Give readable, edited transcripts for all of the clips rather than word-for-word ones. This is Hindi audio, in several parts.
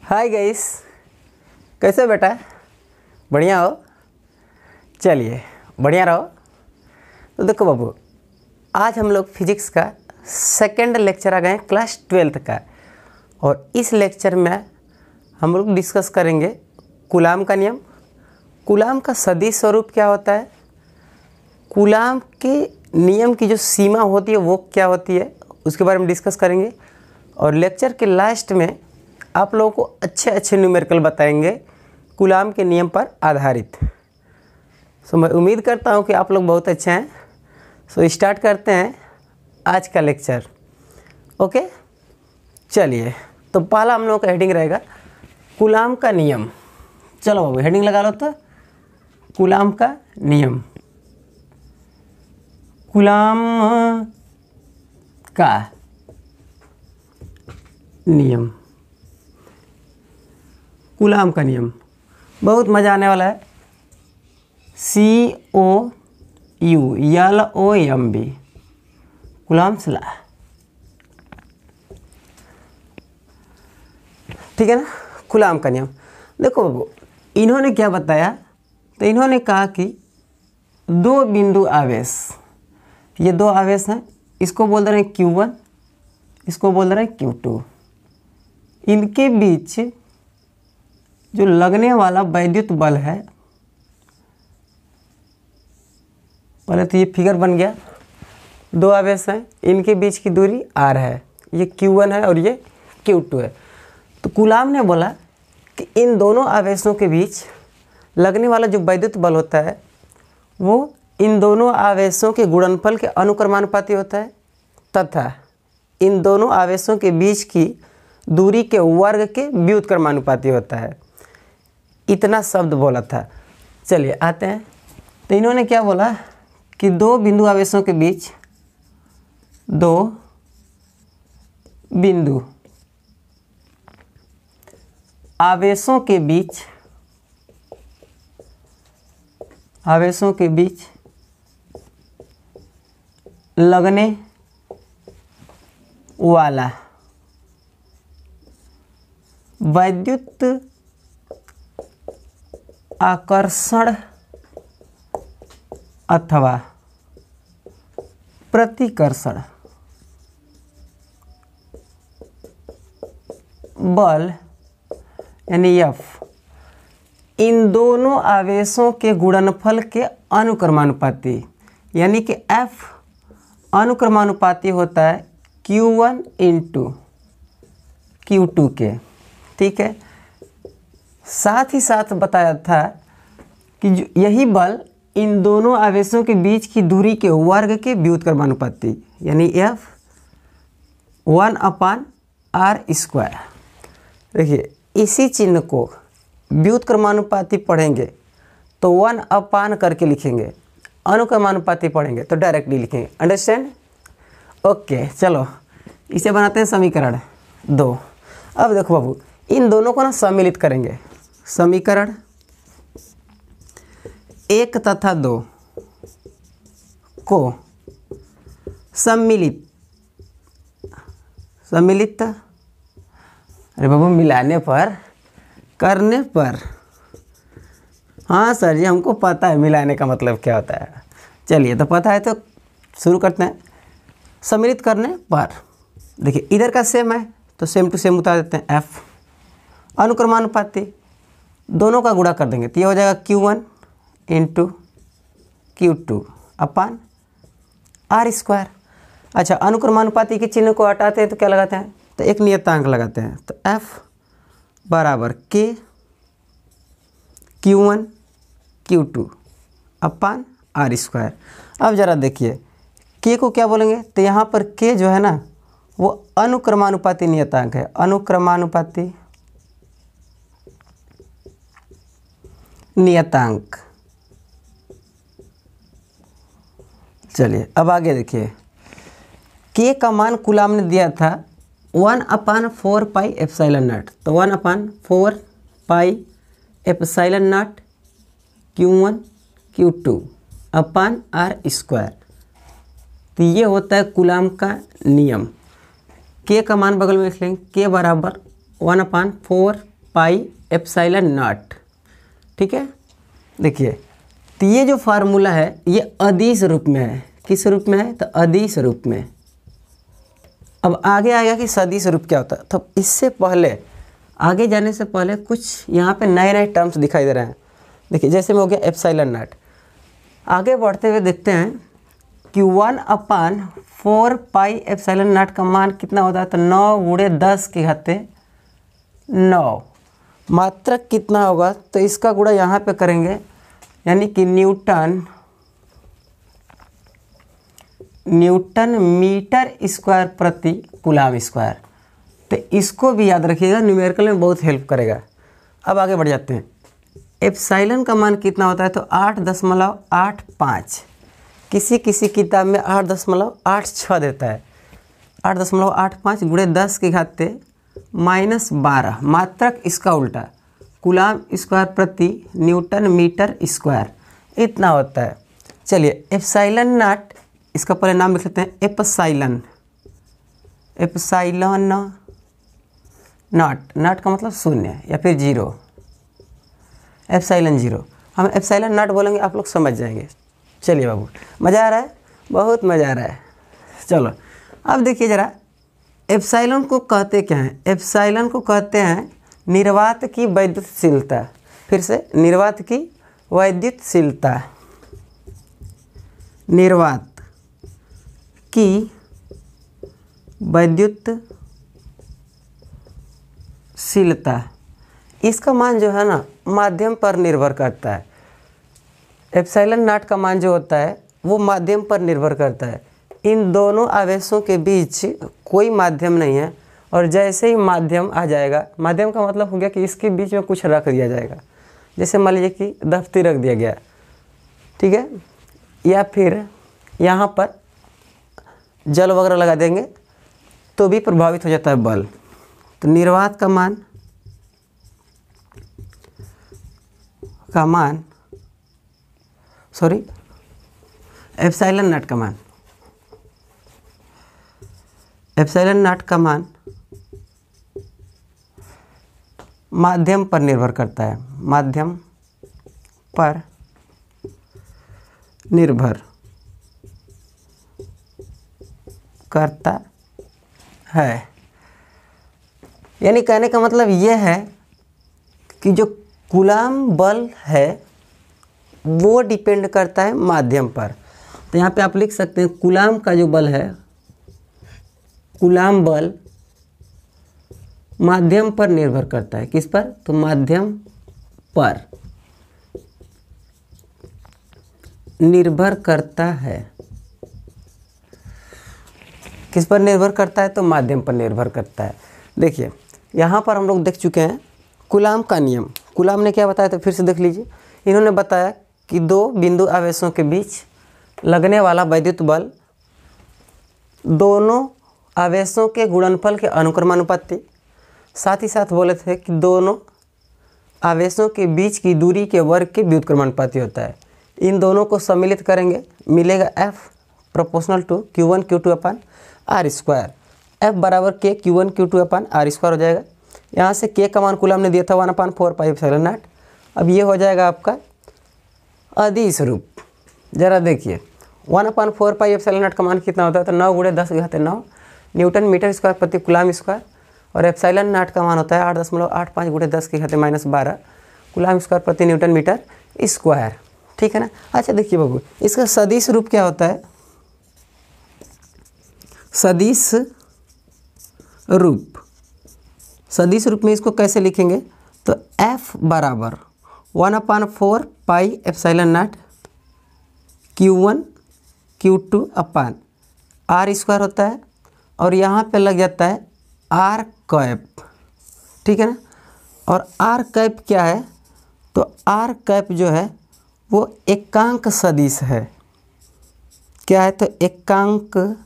हाय गाइस, कैसे हो बेटा? बढ़िया हो? चलिए बढ़िया रहो। तो देखो बाबू, आज हम लोग फिजिक्स का सेकंड लेक्चर आ गए हैं क्लास 12th का। और इस लेक्चर में हम लोग डिस्कस करेंगे कूलाम का नियम, कूलाम का सदिश स्वरूप क्या होता है, कूलाम के नियम की जो सीमा होती है वो क्या होती है, उसके बारे में डिस्कस करेंगे। और लेक्चर के लास्ट में आप लोगों को अच्छे अच्छे न्यूमेरिकल बताएंगे कूलाम के नियम पर आधारित। सो मैं उम्मीद करता हूँ कि आप लोग बहुत अच्छे हैं। सो स्टार्ट करते हैं आज का लेक्चर। ओके, चलिए। तो पहला हम लोगों का हेडिंग रहेगा कूलाम का नियम। चलो बाबू हेडिंग लगा लो। तो कूलाम का नियम, कूलाम का नियम, कूलाम का नियम बहुत मज़ा आने वाला है। COULOMB, coulombs law. ठीक है ना, कूलाम का नियम। देखो बाबू, इन्होंने क्या बताया, तो इन्होंने कहा कि दो बिंदु आवेश, ये दो आवेश हैं, इसको बोल रहे हैं Q1, इसको बोल रहे हैं Q2। इनके बीच जो लगने वाला वैद्युत बल है, पहले तो ये फिगर बन गया। दो आवेश हैं, इनके बीच की दूरी r है, ये Q1 है और ये Q2 है। तो कूलाम ने बोला कि इन दोनों आवेशों के बीच लगने वाला जो वैद्युत बल होता है वो इन दोनों आवेशों के गुणनफल के अनुक्रमानुपाती होता है, तथा इन दोनों आवेशों के बीच की दूरी के वर्ग के व्युत्क्रमानुपाती होता है। इतना शब्द बोला था। चलिए आते हैं। तो इन्होंने क्या बोला कि दो बिंदु आवेशों के बीच, दो बिंदु आवेशों के बीच, आवेशों के बीच लगने वाला वैद्युत आकर्षण अथवा प्रतिकर्षण बल यानी F इन दोनों आवेशों के गुणनफल के अनुक्रमानुपाती, यानी कि F अनुक्रमानुपाती होता है Q1 इंटू Q2 के। ठीक है, साथ ही साथ बताया था कि यही बल इन दोनों आवेशों के बीच की दूरी के वर्ग के व्युत्क्रमानुपाती, यानी F 1/r²। देखिए, इसी चिन्ह को व्युत्क्रमानुपाती पढ़ेंगे तो 1/, करके लिखेंगे, अनुक्रमानुपाती पढ़ेंगे तो डायरेक्टली लिखेंगे। अंडरस्टैंड? ओके, चलो इसे बनाते हैं समीकरण 2। अब देखो बाबू, इन दोनों को ना सम्मिलित करेंगे। समीकरण 1 तथा 2 को सम्मिलित, अरे बाबू मिलाने पर, करने पर, हाँ सर जी हमको पता है मिलाने का मतलब क्या होता है। चलिए, तो पता है तो शुरू करते हैं। सम्मिलित करने पर देखिए इधर का सेम है तो सेम टू सेम उतार देते हैं। F अनुक्रमानुपाती, दोनों का गुणा कर देंगे तो ये हो जाएगा Q1 इंटू Q2 अपान r²। अच्छा, अनुक्रमानुपाती के चिन्ह को हटाते हैं तो क्या लगाते हैं, तो एक नियतांक लगाते हैं। तो F बराबर K Q1 Q2 अपान r²। अब ज़रा देखिए K को क्या बोलेंगे, तो यहाँ पर K जो है ना वो अनुक्रमानुपाती नियतांक है, अनुक्रमानुपाती नियतांक। चलिए अब आगे देखिए, K का मान कूलाम ने दिया था 1/4πε0। तो 1/4πε0 Q1 Q2 अपान r²। तो ये होता है कूलाम का नियम। K का मान बगल में लिख लेंगे, K बराबर 1/4 पाई एप्सिलॉन नॉट। ठीक है, देखिए तो ये जो फार्मूला है ये अदिश रूप में है। किस रूप में है? तो अदिश रूप में। अब आगे आएगा कि सदिश रूप क्या होता है। तो इससे पहले, आगे जाने से पहले कुछ यहाँ पे नए नए टर्म्स दिखाई दे रहे हैं। देखिए जैसे में हो गया एप्सिलॉन नॉट। आगे बढ़ते हुए देखते हैं कि 1/4 पाई एप्सिलॉन नॉट का मान कितना होता है? तो 9 गुणे 10 की घाते 9। मात्रक कितना होगा? तो इसका गुणा यहाँ पे करेंगे, यानी कि न्यूटन मीटर स्क्वायर प्रति कूलम स्क्वायर। तो इसको भी याद रखिएगा, न्यूमेरिकल में बहुत हेल्प करेगा। अब आगे बढ़ जाते हैं। एप्सिलॉन का मान कितना होता है? तो 8.85। किसी किसी किताब में 8.86 देता है। 8.85 गुणे 10 की घाते -12। मात्रक इसका उल्टा कूलम स्क्वायर प्रति न्यूटन मीटर स्क्वायर इतना होता है। चलिए एप्सिलॉन नॉट, इसका पहले नाम लिख लेते हैं एप्सिलॉन। एप्सिलॉन नॉट का मतलब शून्य या फिर जीरो। एप्सिलॉन जीरो, हम एप्सिलॉन नॉट बोलेंगे, आप लोग समझ जाएंगे। चलिए बाबू, मज़ा आ रहा है? बहुत मज़ा आ रहा है। चलो अब देखिए ज़रा, एप्सिलॉन को कहते क्या हैं? एप्सिलॉन को कहते हैं निर्वात की वैद्युतशीलता। फिर से, निर्वात की वैद्युतशीलता। निर्वात की वैद्युतशीलता, इसका मान जो है ना माध्यम पर निर्भर करता है। एप्सिलॉन नॉट का मान जो होता है वो माध्यम पर निर्भर करता है। इन दोनों आवेशों के बीच कोई माध्यम नहीं है, और जैसे ही माध्यम आ जाएगा, माध्यम का मतलब हो गया कि इसके बीच में कुछ रख दिया जाएगा। जैसे मान लीजिए कि दफ्ती रख दिया गया, ठीक है, या फिर यहाँ पर जल वगैरह लगा देंगे तो भी प्रभावित हो जाता है बल। तो निर्वात का मान एप्सिलॉन नॉट का मान, एप्सिलॉन नॉट का मान माध्यम पर निर्भर करता है। माध्यम पर निर्भर करता है। यानी कहने का मतलब यह है कि जो कूलम बल है वो डिपेंड करता है माध्यम पर। तो यहाँ पे आप लिख सकते हैं कूलम का जो बल है, कूलम बल माध्यम पर निर्भर करता है। किस पर? तो माध्यम पर निर्भर करता है। किस पर निर्भर करता है? तो माध्यम पर निर्भर करता है। देखिए यहाँ पर हम लोग देख चुके हैं कूलम का नियम। कूलम ने क्या बताया? तो फिर से देख लीजिए। इन्होंने बताया कि दो बिंदु आवेशों के बीच लगने वाला वैद्युत बल दोनों आवेशों के गुणनफल के अनुक्रमानुपाती। साथ ही साथ बोले थे कि दोनों आवेशों के बीच की दूरी के वर्ग के व्युत्क्रमानुपाती होता है। इन दोनों को सम्मिलित करेंगे, मिलेगा F proportional to Q1 Q2 upon R square. F बराबर K Q1 Q2 upon R square हो जाएगा। यहाँ से K का मान कूलम ने दिया था 1/4 पाई एप्सिलॉन नॉट। अब ये हो जाएगा आपका अदिश रूप। जरा देखिए 1/4 पाई एप्सिलॉन नॉट का मान कितना होता है? तो 9 गुणे 10 की घाते 9 न्यूटन मीटर स्क्वायर प्रति कूलम स्क्वायर। और एप्सिलॉन नॉट का मान होता है 8.85 गुणे 10 की घाते -12 कूलम स्क्वायर प्रति न्यूटन मीटर स्क्वायर। ठीक है ना। अच्छा देखिए बाबू, इसका सदिश रूप क्या होता है? सदिश रूप में इसको कैसे लिखेंगे? तो F बराबर 1/4 pi epsilon naught Q1 Q2 upon R square होता है, और यहाँ पे लग जाता है R कैप। ठीक है ना। और R कैप क्या है? तो R कैप जो है वो एकांक सदिश है। क्या है? तो एकांक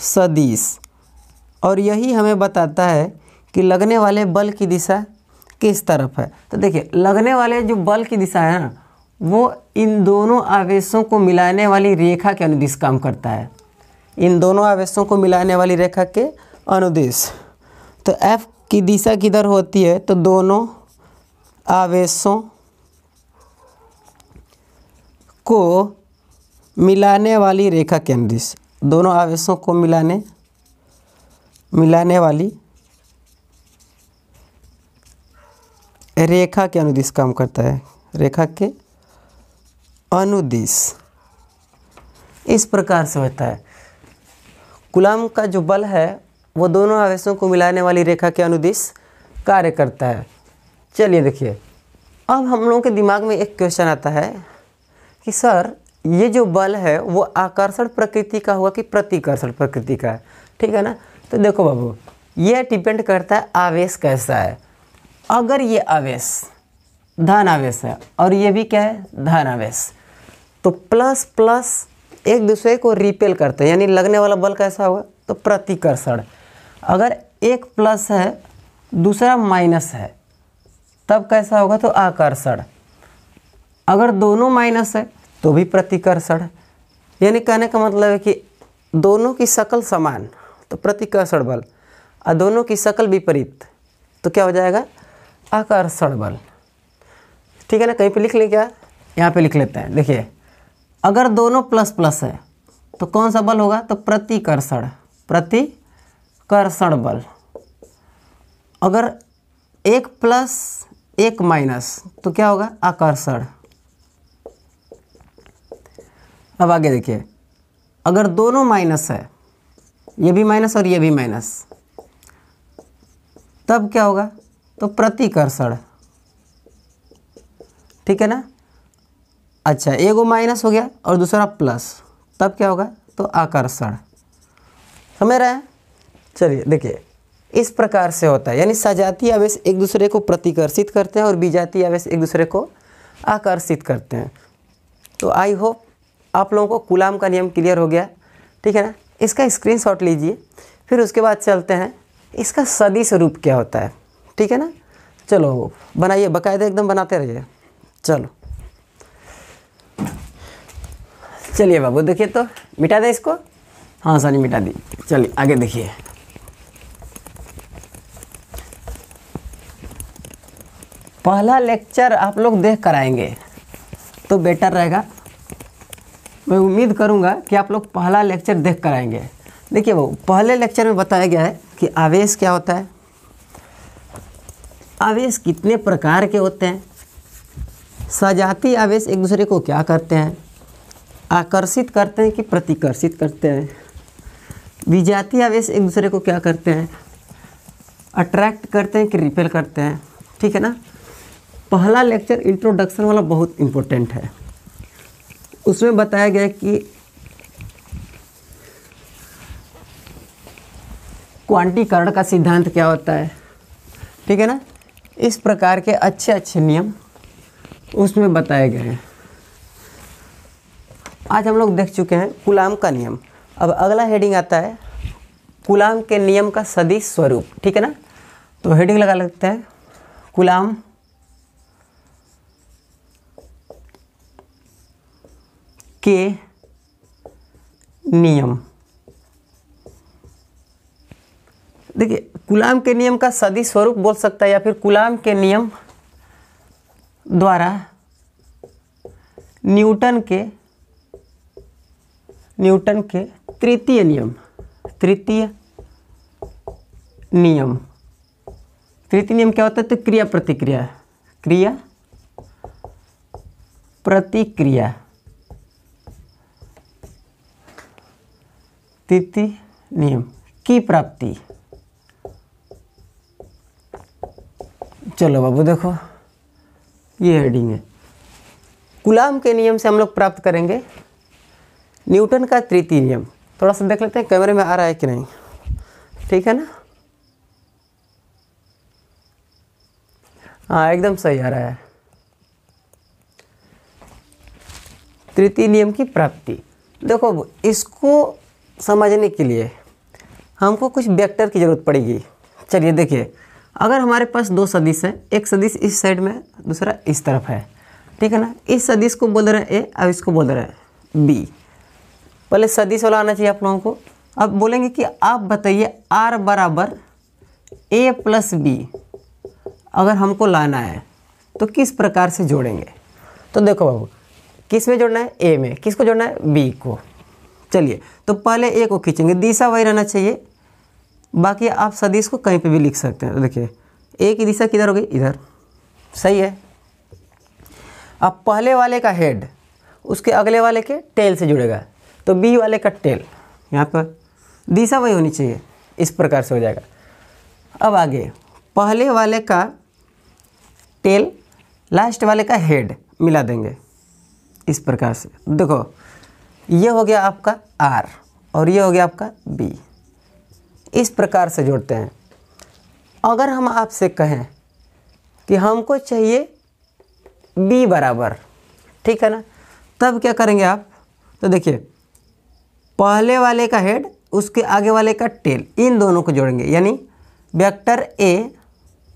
सदिश। और यही हमें बताता है कि लगने वाले बल की दिशा किस तरफ है। तो देखिए लगने वाले जो बल की दिशा है ना, वो इन दोनों आवेशों को मिलाने वाली रेखा के अनुदिश काम करता है। इन दोनों आवेशों को मिलाने वाली रेखा के अनुदिश। तो F की दिशा किधर होती है, तो दोनों आवेशों को मिलाने वाली रेखा के अनुदिश, दोनों आवेशों को मिलाने वाली रेखा के अनुदिश काम करता है, रेखा के अनुदिश। इस प्रकार से होता है। कूलम्ब का जो बल है वो दोनों आवेशों को मिलाने वाली रेखा के अनुदिश कार्य करता है। चलिए देखिए, अब हम लोगों के दिमाग में एक क्वेश्चन आता है कि सर ये जो बल है वो आकर्षण प्रकृति का हुआ कि प्रतिकर्षण प्रकृति का है, ठीक है ना। तो देखो बाबू, ये डिपेंड करता है आवेश कैसा है। अगर ये आवेश धन आवेश है और ये भी क्या है, धन आवेश, तो प्लस प्लस एक दूसरे को रिपेल करते हैं, यानी लगने वाला बल कैसा होगा, तो प्रतिकर्षण। अगर एक प्लस है दूसरा माइनस है तब कैसा होगा, तो आकर्षण। अगर दोनों माइनस है तो भी प्रतिकर्षण। यानी कहने का मतलब है कि दोनों की शकल समान तो प्रतिकर्षण बल, और दोनों की शकल विपरीत तो क्या हो जाएगा, आकर्षण बल। ठीक है ना। कहीं पे लिख ले, क्या यहाँ पे लिख लेते हैं। देखिए, अगर दोनों प्लस प्लस है तो कौन सा बल होगा, तो प्रतिकर्षण बल। अगर एक प्लस एक माइनस तो क्या होगा, आकर्षण। अब आगे देखिए, अगर दोनों माइनस है, ये भी माइनस और ये भी माइनस, तब क्या होगा, तो प्रतिकर्षण। ठीक है ना। अच्छा, एगो माइनस हो गया और दूसरा प्लस, तब क्या होगा, तो आकर्षण। समझ रहे हैं। चलिए देखिए, इस प्रकार से होता है, यानी सजातीय आवेश एक दूसरे को प्रतिकर्षित करते हैं और विजातीय आवेश एक दूसरे को आकर्षित करते हैं। तो आई होप आप लोगों को कूलम्ब का नियम क्लियर हो गया, ठीक है ना। इसका स्क्रीनशॉट लीजिए, फिर उसके बाद चलते हैं इसका सदिश रूप क्या होता है, ठीक है ना। चलो बनाइए, बाकायदा एकदम बनाते रहिए। चलिए बाबू, देखिए तो मिटा दें इसको। हाँ सर, मिटा दी। चलिए आगे देखिए। पहला लेक्चर आप लोग देख कर आएंगे तो बेटर रहेगा। मैं उम्मीद करूंगा कि आप लोग पहला लेक्चर देख कर आएंगे। देखिए वो पहले लेक्चर में बताया गया है कि आवेश क्या होता है, आवेश कितने प्रकार के होते हैं, सजातीय आवेश एक दूसरे को क्या करते हैं, आकर्षित करते हैं कि प्रतिकर्षित करते हैं, विजातीय आवेश एक दूसरे को क्या करते हैं, अट्रैक्ट करते हैं कि रिपेल करते हैं। ठीक है ना। पहला लेक्चर इंट्रोडक्शन वाला बहुत इम्पोर्टेंट है। उसमें बताया गया कि क्वांटीकरण का सिद्धांत क्या होता है, ठीक है ना। इस प्रकार के अच्छे अच्छे नियम उसमें बताए गए हैं। आज हम लोग देख चुके हैं कूलम्ब का नियम। अब अगला हेडिंग आता है कूलम्ब के नियम का सदिश स्वरूप, ठीक है ना। तो हेडिंग लगा लेते हैं, कूलम्ब के नियम। देखिए, कूलम्ब के नियम का सदिश स्वरूप बोल सकता है, या फिर कूलम्ब के नियम द्वारा न्यूटन के तृतीय नियम। तृतीय नियम क्या होता है, तो क्रिया प्रतिक्रिया तृतीय नियम की प्राप्ति। चलो बाबू देखो, ये हेडिंग है। कूलम्ब के नियम से हम लोग प्राप्त करेंगे न्यूटन का तृतीय नियम। थोड़ा सा देख लेते हैं कैमरे में आ रहा है कि नहीं, ठीक है ना। हाँ एकदम सही आ रहा है। तृतीय नियम की प्राप्ति। देखो, इसको समझने के लिए हमको कुछ वेक्टर की ज़रूरत पड़ेगी। चलिए देखिए, अगर हमारे पास दो सदिश हैं, एक सदिश इस साइड में दूसरा इस तरफ है, ठीक है ना। इस सदिश को बोल रहे हैं ए और इसको बोल रहे हैं बी। पहले सदिश वाला आना चाहिए आप लोगों को। अब बोलेंगे कि आप बताइए r बराबर ए प्लस बी अगर हमको लाना है तो किस प्रकार से जोड़ेंगे। तो देखो बाबू, किस में जोड़ना है, ए में। किसको जोड़ना है, बी को। चलिए, तो पहले ए को खींचेंगे, दिशा वही रहना चाहिए, बाकी आप सदिश को कहीं पे भी लिख सकते हैं। तो देखिए ए की दिशा किधर होगी, इधर, सही है। अब पहले वाले का हेड उसके अगले वाले के टेल से जुड़ेगा, तो बी वाले का टेल, यहाँ पर दिशा वही होनी चाहिए, इस प्रकार से हो जाएगा। अब आगे पहले वाले का टेल लास्ट वाले का हेड मिला देंगे इस प्रकार से। देखो ये हो गया आपका आर और ये हो गया आपका बी, इस प्रकार से जोड़ते हैं। अगर हम आपसे कहें कि हमको चाहिए बी बराबर, ठीक है ना, तब क्या करेंगे आप, तो देखिए पहले वाले का हेड उसके आगे वाले का टेल, इन दोनों को जोड़ेंगे, यानी vector A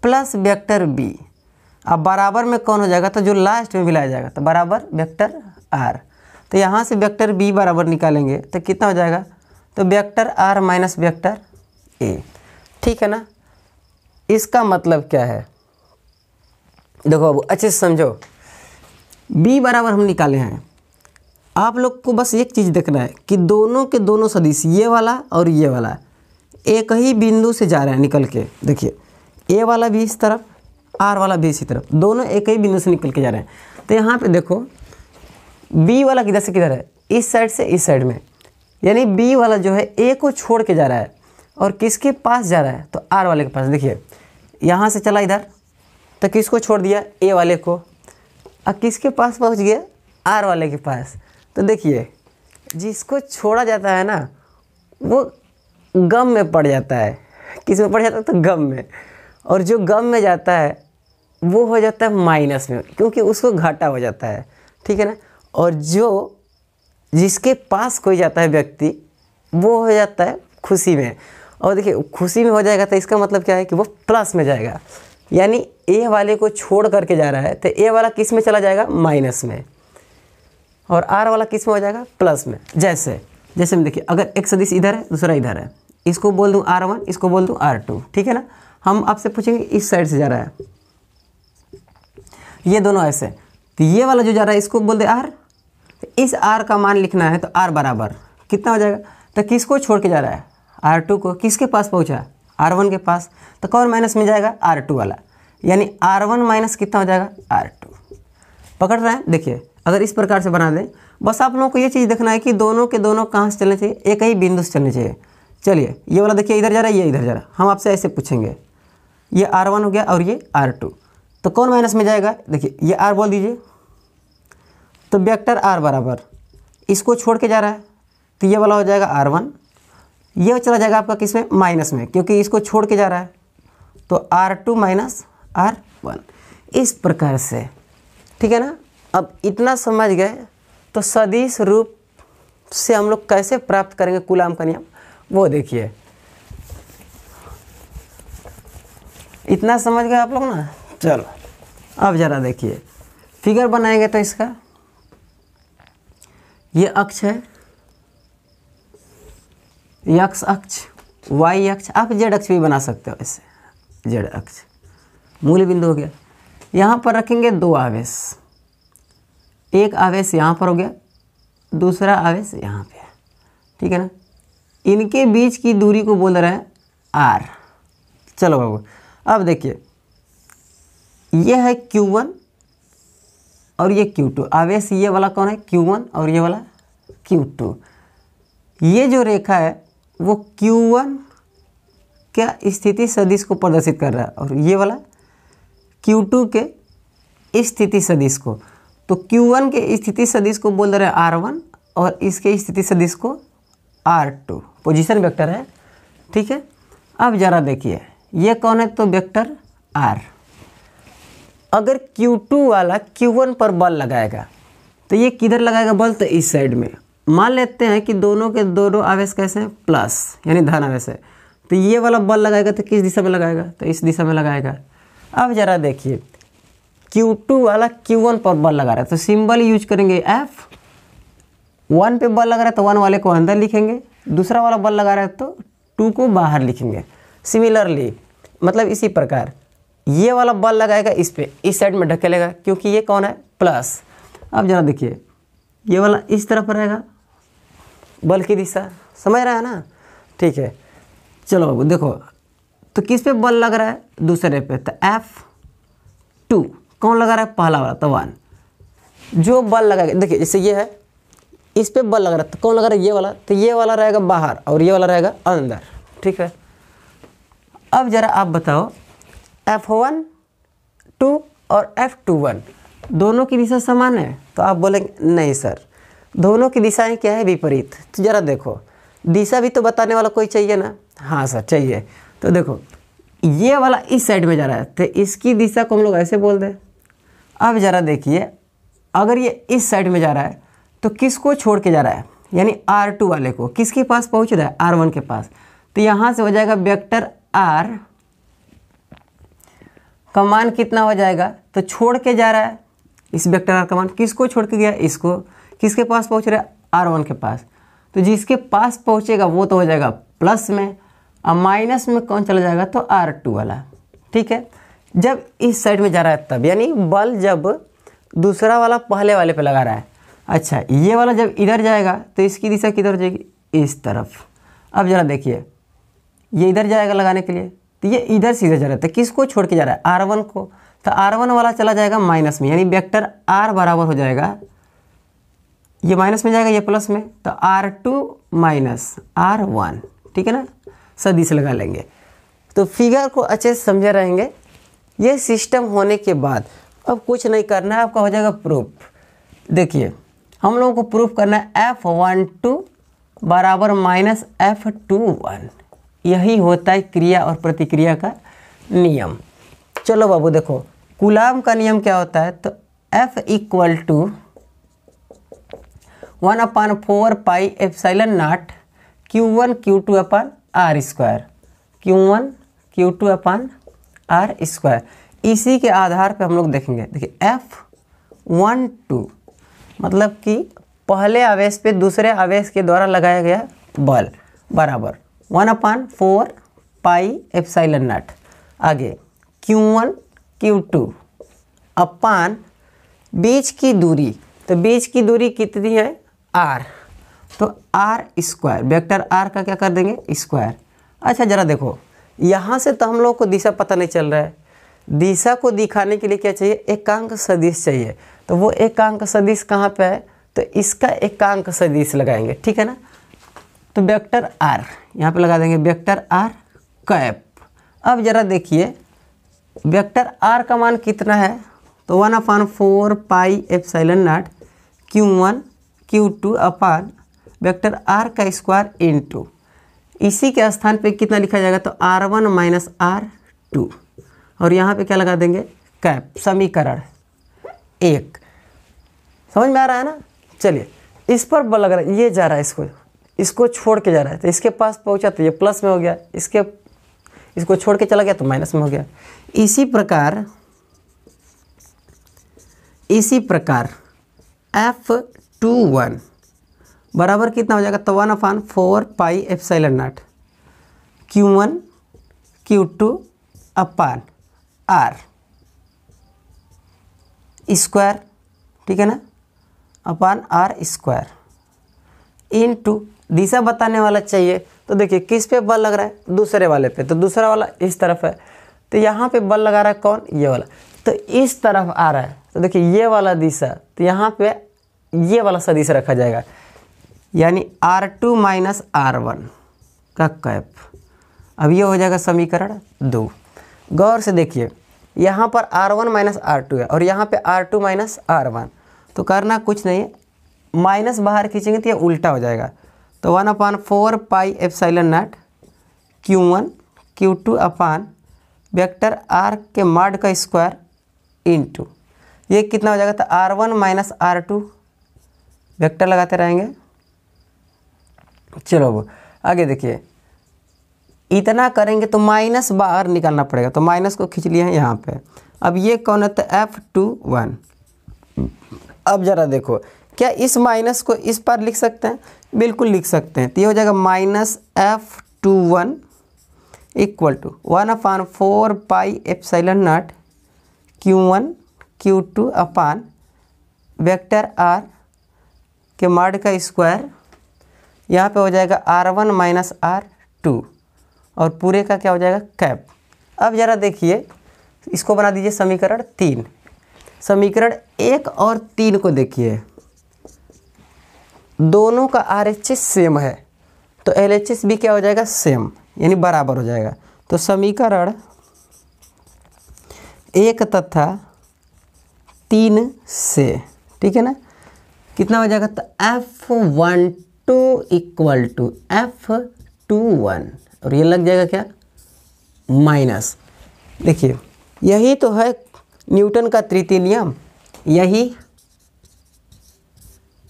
plus vector B. अब बराबर में कौन हो जाएगा, तो जो लास्ट में मिलाया जाएगा, तो बराबर वेक्टर आर। तो यहाँ से वेक्टर बी बराबर निकालेंगे तो कितना हो जाएगा, तो vector R minus vector A, ठीक है ना। इसका मतलब क्या है, देखो बाबू अच्छे से समझो। बी बराबर हम निकाले हैं, आप लोग को बस एक चीज़ देखना है कि दोनों के दोनों सदिश, ये वाला और ये वाला, एक ही बिंदु से जा रहे हैं निकल के। देखिए ए वाला भी इस तरफ, आर वाला भी इसी तरफ, दोनों एक ही बिंदु से निकल के जा रहे हैं। तो यहाँ पे देखो बी वाला किधर से किधर है, इस साइड से इस साइड में, यानी बी वाला जो है ए को छोड़ के जा रहा है और किसके पास जा रहा है, तो आर वाले के पास। देखिए यहाँ से चला इधर, तो किसको छोड़ दिया, ए वाले को, और किसके पास पहुँच गया, आर वाले के पास। तो देखिए जिसको छोड़ा जाता है ना वो गम में पड़ जाता है, किस में पड़ जाता है, तो गम में, और जो गम में जाता है वो हो जाता है माइनस में, क्योंकि उसको घाटा हो जाता है, ठीक है ना। और जो जिसके पास कोई जाता है व्यक्ति वो हो जाता है खुशी में। और देखिए खुशी में हो जाएगा तो इसका मतलब क्या है कि वो प्लस में जाएगा, यानी ए वाले को छोड़ करके जा रहा है तो ए वाला किस में चला जाएगा, माइनस में, और आर वाला किस में हो जाएगा, प्लस में। जैसे में देखिए अगर एक सदिश इधर है दूसरा इधर है, इसको बोल दूँ R1, इसको बोल दूँ R2, ठीक है ना। हम आपसे पूछेंगे इस साइड से जा रहा है, ये दोनों ऐसे, तो ये वाला जो जा रहा है इसको बोल दे R, तो इस R का मान लिखना है, तो R बराबर कितना हो जाएगा, तो किसको छोड़ के जा रहा है, R2 को। किसके पास पहुंचा, R1 के पास, तो कौन माइनस में जाएगा, R2 वाला, यानी R1 माइनस कितना हो जाएगा, R2। पकड़ रहे हैं। देखिए अगर इस प्रकार से बना दें, बस आप लोगों को ये चीज़ देखना है कि दोनों के दोनों कहाँ से चलने चाहिए, एक ही बिंदु से चलने चाहिए। चलिए ये वाला देखिए इधर जा रहा है, ये इधर जा रहा है, हम आपसे ऐसे पूछेंगे, ये R1 हो गया और ये R2, तो कौन माइनस में जाएगा, देखिए ये R बोल दीजिए, तो वेक्टर R बराबर इसको छोड़ के जा रहा है, तो ये वाला हो जाएगा R1, ये चला जाएगा आपका किस में, माइनस में, क्योंकि इसको छोड़ के जा रहा है, तो R2 माइनस R1, इस प्रकार से, ठीक है ना। अब इतना समझ गए तो सदिश रूप से हम लोग कैसे प्राप्त करेंगे कूलाम का नियम, वो देखिए। इतना समझ गए आप लोग ना। चलो अब ज़रा देखिए फिगर बनाएंगे, तो इसका ये अक्ष है, एक्स अक्ष, वाई अक्ष, आप जेड अक्ष भी बना सकते हो ऐसे, जेड अक्ष मूल बिंदु हो गया। यहाँ पर रखेंगे दो आवेश, एक आवेश यहाँ पर हो गया, दूसरा आवेश यहाँ पे है, ठीक है ना। इनके बीच की दूरी को बोल रहे हैं आर। चलो बाबू अब देखिए ये है Q1 और ये Q2, आवेश ये वाला कौन है, Q1, और ये वाला Q2। ये जो रेखा है वो Q1 क्या स्थिति सदिश को प्रदर्शित कर रहा है, और ये वाला Q2 के स्थिति सदिश को। तो Q1 के स्थिति सदिश को बोल रहे हैं R1 और इसके स्थिति सदिश को R2, पोजीशन वेक्टर है, ठीक है। अब ज़रा देखिए ये कौन है, तो वेक्टर R। अगर Q2 वाला Q1 पर बल लगाएगा तो ये किधर लगाएगा बल, तो इस साइड में। मान लेते हैं कि दोनों के दोनों आवेश कैसे हैं, प्लस, यानी धन आवेश है, तो ये वाला बल लगाएगा तो किस दिशा में लगाएगा, तो इस दिशा में लगाएगा। अब ज़रा देखिए Q2 वाला Q1 पर बल लगा रहा है, तो सिंबल यूज करेंगे F। 1 पे बल लगा रहा है तो 1 वाले को अंदर लिखेंगे, दूसरा वाला बल लगा रहा है तो 2 को बाहर लिखेंगे। सिमिलरली मतलब इसी प्रकार ये वाला बल लगाएगा इस पे, इस साइड में ढकेलेगा क्योंकि ये कौन है प्लस। अब जरा देखिए ये वाला इस तरफ रहेगा बल की दिशा, समझ रहा है ना, ठीक है। चलो बाबू देखो तो किस पे बल लग रहा है, दूसरे पे, तो F2 कौन लगा रहा है, पहला वाला तो 1। जो बल लगाएगा देखिए जैसे ये है इस पे बल लग रहा है तो कौन लगा रहा है, ये वाला, तो ये वाला रहेगा बाहर और ये वाला रहेगा अंदर, ठीक है। अब जरा आप बताओ F1 2 और F21 दोनों की दिशा समान है, तो आप बोलेंगे नहीं सर दोनों की दिशाएं क्या है, विपरीत। तो जरा देखो दिशा भी तो बताने वाला कोई चाहिए ना, हाँ सर चाहिए। तो देखो ये वाला इस साइड में जा रहा है तो इसकी दिशा को हम लोग ऐसे बोल दें। अब ज़रा देखिए अगर ये इस साइड में जा रहा है तो किसको छोड़ के जा रहा है, यानी R2 वाले को, किसके पास पहुंच रहा है, R1 के पास। तो यहाँ से हो जाएगा वेक्टर R का मान कितना हो जाएगा, तो छोड़ के जा रहा है इस वेक्टर R का मान, किसको छोड़ के गया, इसको, किसके पास पहुँच रहा है, R1 के पास। तो जिसके पास पहुँचेगा वो तो हो जाएगा प्लस में, और माइनस में कौन चला जाएगा, तो R2 वाला, ठीक है। जब इस साइड में जा रहा है तब, यानी बल जब दूसरा वाला पहले वाले पे लगा रहा है। अच्छा ये वाला जब इधर जाएगा तो इसकी दिशा किधर हो जाएगी, इस तरफ। अब ज़रा देखिए ये इधर जाएगा लगाने के लिए तो ये इधर सीधे जा रहा है, तो किसको छोड़ के जा रहा है, R1 को। तो R1 वाला चला जाएगा माइनस में, यानी वेक्टर R बराबर हो जाएगा, ये माइनस में जाएगा ये प्लस में, तो R2 माइनस R1, ठीक है ना, सदिश लगा लेंगे। तो फिगर को अच्छे से समझे रहेंगे। ये सिस्टम होने के बाद अब कुछ नहीं करना है, आपका हो जाएगा प्रूफ। देखिए हम लोगों को प्रूफ करना है F12 बराबर माइनस F21, यही होता है क्रिया और प्रतिक्रिया का नियम। चलो बाबू देखो कूलाम का नियम क्या होता है, तो F equal to 1/4 pi epsilon naught Q1 Q2 upon R square, Q1 Q2 upon R square. इसी के आधार पे हम लोग देखेंगे। देखिए F12 मतलब कि पहले आवेश पे दूसरे आवेश के द्वारा लगाया गया बल बराबर 1/4 पाई एप्सिलॉन नॉट, आगे Q1 Q2 अपान बीच की दूरी, तो बीच की दूरी कितनी है R, तो R स्क्वायर, वेक्टर R का क्या कर देंगे स्क्वायर। अच्छा ज़रा देखो यहाँ से तो हम लोग को दिशा पता नहीं चल रहा है, दिशा को दिखाने के लिए क्या चाहिए, एकांक सदिश चाहिए। तो वो एकांक सदिश कहाँ पे है, तो इसका एकांक सदिश लगाएंगे, ठीक है ना। तो वेक्टर R यहाँ पे लगा देंगे, वेक्टर R कैप। अब ज़रा देखिए वेक्टर R का मान कितना है, तो 1/4 pi epsilon naught Q1 Q2 upon vector R का स्क्वायर इंटू, इसी के स्थान पे कितना लिखा जाएगा, तो R1 माइनस R2, और यहाँ पे क्या लगा देंगे कैप, समीकरण 1। समझ में आ रहा है ना। चलिए इस पर बल लग रहा है, ये जा रहा है इसको छोड़ के जा रहा है, तो इसके पास पहुँचा तो ये प्लस में हो गया, इसको छोड़ के चला गया तो माइनस में हो गया। इसी प्रकार F21 बराबर कितना हो जाएगा, तो 1/4 pi epsilon naught Q1 Q2 अपान R स्क्वायर, ठीक है ना, अपान R स्क्वायर इनटू दिशा बताने वाला चाहिए। तो देखिए किस पे बल लग रहा है, दूसरे वाले पे, तो दूसरा वाला इस तरफ है, तो यहाँ पे बल लगा रहा है कौन, ये वाला, तो इस तरफ आ रहा है। तो देखिए ये वाला दिशा, तो यहाँ पे ये वाला सदिश रखा जाएगा, यानी R2 माइनस R1 का कैप। अब ये हो जाएगा समीकरण 2। गौर से देखिए यहाँ पर R1 माइनस R2 है और यहाँ पे R2 माइनस R1, तो करना कुछ नहीं है, माइनस बाहर खींचेंगे तो ये उल्टा हो जाएगा। तो 1/4 pi epsilon naught Q1 Q2 upon vector R के मॉड का स्क्वायर इंटू, ये कितना हो जाएगा, तो R1 माइनस R2, वेक्टर लगाते रहेंगे। चलो वो आगे देखिए, इतना करेंगे तो माइनस बाहर निकालना पड़ेगा, तो माइनस को खींच लिया है यहाँ पे। अब ये कौन है, तो F21। अब ज़रा देखो क्या इस माइनस को इस पर लिख सकते हैं, बिल्कुल लिख सकते हैं। तो ये हो जाएगा minus F21 equal to 1/4 pi epsilon naught Q1 Q2 upon vector R के मॉड का स्क्वायर, यहाँ पे हो जाएगा R1 माइनस R2 और पूरे का क्या हो जाएगा कैप। अब ज़रा देखिए, इसको बना दीजिए समीकरण 3। समीकरण 1 और 3 को देखिए, दोनों का RHS सेम है तो LHS भी क्या हो जाएगा सेम, यानी बराबर हो जाएगा। तो समीकरण 1 तथा 3 से, ठीक है ना, कितना हो जाएगा, तो F12 इक्वल टू F21 और ये लग जाएगा क्या माइनस। देखिए यही तो है न्यूटन का तृतीय नियम, यही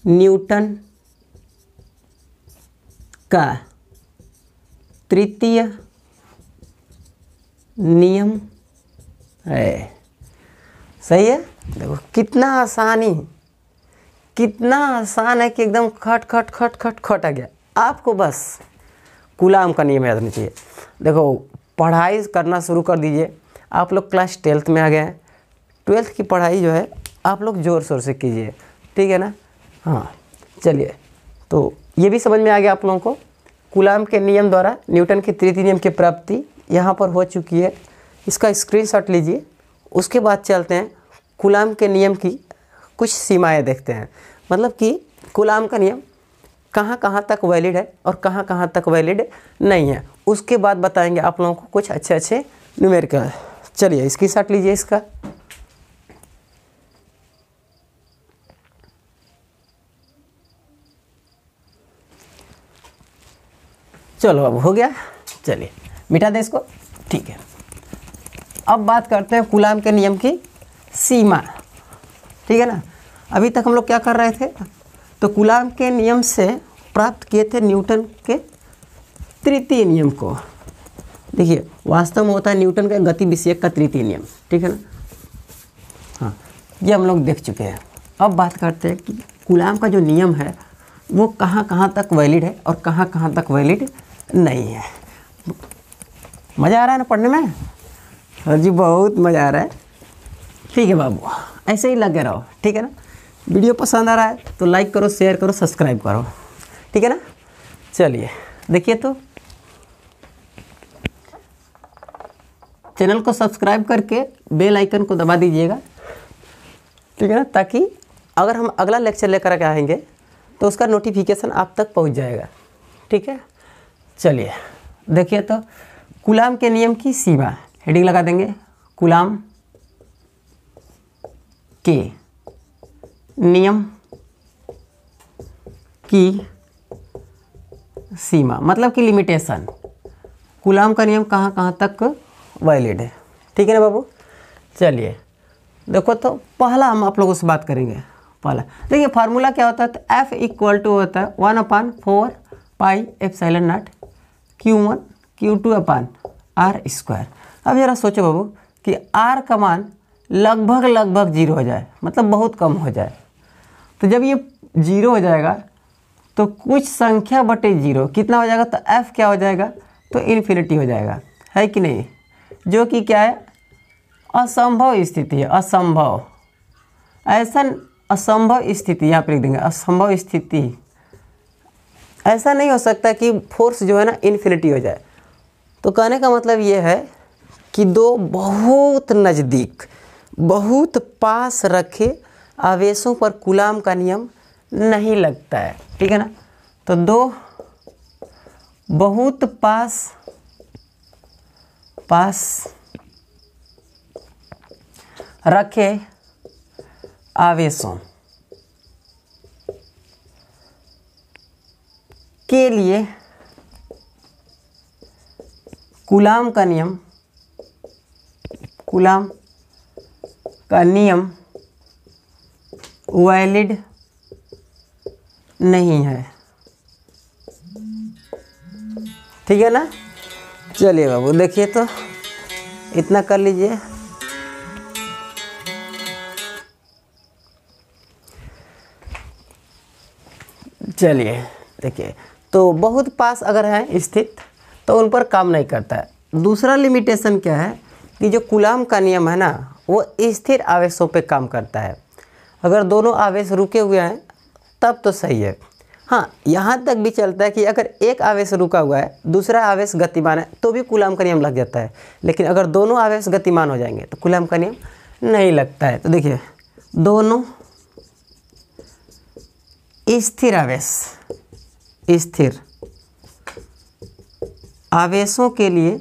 न्यूटन का तृतीय नियम है। सही है। देखो कितना आसान है कि एकदम खट खट खट खट खट आ गया। आपको बस कूलाम का नियम याद होना चाहिए। देखो पढ़ाई करना शुरू कर दीजिए। आप लोग क्लास 12th में आ गए हैं, 12th की पढ़ाई जो है आप लोग ज़ोर शोर से कीजिए, ठीक है ना। हाँ चलिए, तो ये भी समझ में आ गया आप लोगों को। कूलाम के नियम द्वारा न्यूटन के तृतीय नियम की प्राप्ति यहाँ पर हो चुकी है। इसका स्क्रीनशॉट लीजिए। उसके बाद चलते हैं कूलाम के नियम की कुछ सीमाएं देखते हैं, मतलब कि कूलाम का नियम कहाँ कहाँ तक वैलिड है और कहाँ कहाँ तक वैलिड नहीं है। उसके बाद बताएंगे आप लोगों को कुछ अच्छे न्यूमेरिकल। चलिए स्क्रीनशॉट लीजिए इसका। चलो अब हो गया, चलिए मिटा दें इसको, ठीक है। अब बात करते हैं कूलाम के नियम की सीमा, ठीक है ना। अभी तक हम लोग क्या कर रहे थे, तो कूलाम के नियम से प्राप्त किए थे न्यूटन के तृतीय नियम को। देखिए वास्तव में होता है न्यूटन का गति विषयक का तृतीय नियम, ठीक है ना। हाँ ये हम लोग देख चुके हैं। अब बात करते हैं कि कूलाम का जो नियम है वो कहाँ कहाँ तक वैलिड है और कहाँ कहाँ तक वैलिड नहीं है। मज़ा आ रहा है ना पढ़ने में? हाँ जी बहुत मज़ा आ रहा है। ठीक है बाबू, ऐसे ही लगे रहो, ठीक है ना। वीडियो पसंद आ रहा है तो लाइक करो, शेयर करो, सब्सक्राइब करो, ठीक है ना। चलिए देखिए, तो चैनल को सब्सक्राइब करके बेल आइकन को दबा दीजिएगा, ठीक है ना, ताकि अगर हम अगला लेक्चर लेकर के आएंगे तो उसका नोटिफिकेशन आप तक पहुंच जाएगा, ठीक है। चलिए देखिए, तो कूलाम के नियम की सीमा, हेडिंग लगा देंगे, कूलाम के नियम की सीमा, मतलब कि लिमिटेशन। कूलाम का नियम कहाँ कहाँ तक वैलिड है, ठीक है ना बाबू। चलिए देखो, तो पहला हम आप लोगों से बात करेंगे। पहला देखिए फार्मूला क्या होता है, तो F इक्वल टू होता है 1/4 pi epsilon naught Q1 Q2 अपान R स्क्वायर। अब जरा सोचो बाबू कि R का मान लगभग 0 हो जाए, मतलब बहुत कम हो जाए। तो जब ये 0 हो जाएगा तो कुछ संख्या बटे 0 कितना हो जाएगा, तो F क्या हो जाएगा, तो इन्फिनिटी हो जाएगा, है कि नहीं। जो कि क्या है, असंभव स्थिति है। असंभव, ऐसा असंभव स्थिति यहाँ पर लिख देंगे, असंभव स्थिति। ऐसा नहीं हो सकता कि फोर्स जो है ना इन्फिनिटी हो जाए। तो कहने का मतलब ये है कि दो बहुत नज़दीक, बहुत पास रखे आवेशों पर कूलाम का नियम नहीं लगता है, ठीक है ना। तो दो बहुत पास रखे आवेशों के लिए कूलाम का नियम वैलिड नहीं है, ठीक है ना। चलिए बाबू देखिए, तो इतना कर लीजिए। चलिए देखिए, तो बहुत पास अगर है स्थित तो उन पर काम नहीं करता है। दूसरा लिमिटेशन क्या है कि जो कूलाम का नियम है ना वो स्थिर आवेशों पे काम करता है। अगर दोनों आवेश रुके हुए हैं तब तो सही है। हाँ, यहाँ तक भी चलता है कि अगर एक आवेश रुका हुआ है दूसरा आवेश गतिमान है तो भी कूलाम का नियम लग जाता है, लेकिन अगर दोनों आवेश गतिमान हो जाएंगे तो कूलाम का नियम नहीं लगता है। तो देखिए, दोनों स्थिर आवेशों के लिए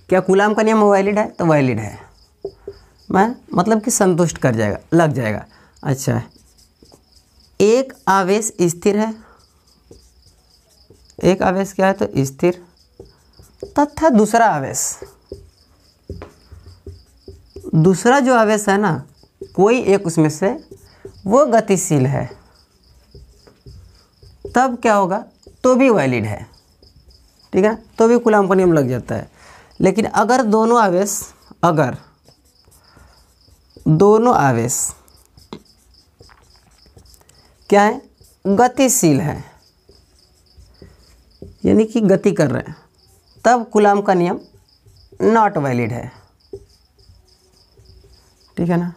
क्या कूलाम का नियम वैलिड है? तो वैलिड है, मैं मतलब कि संतुष्ट कर जाएगा, लग जाएगा। अच्छा, एक आवेश स्थिर है, एक आवेश क्या है तो स्थिर, तथा दूसरा जो आवेश है ना कोई एक उसमें से वो गतिशील है, तब क्या होगा? तो भी वैलिड है, ठीक है, तो भी कूलाम का नियम लग जाता है। लेकिन अगर दोनों आवेश क्या है? गतिशील है, यानी कि गति कर रहे हैं, तब कूलाम का नियम नॉट वैलिड है, ठीक है ना।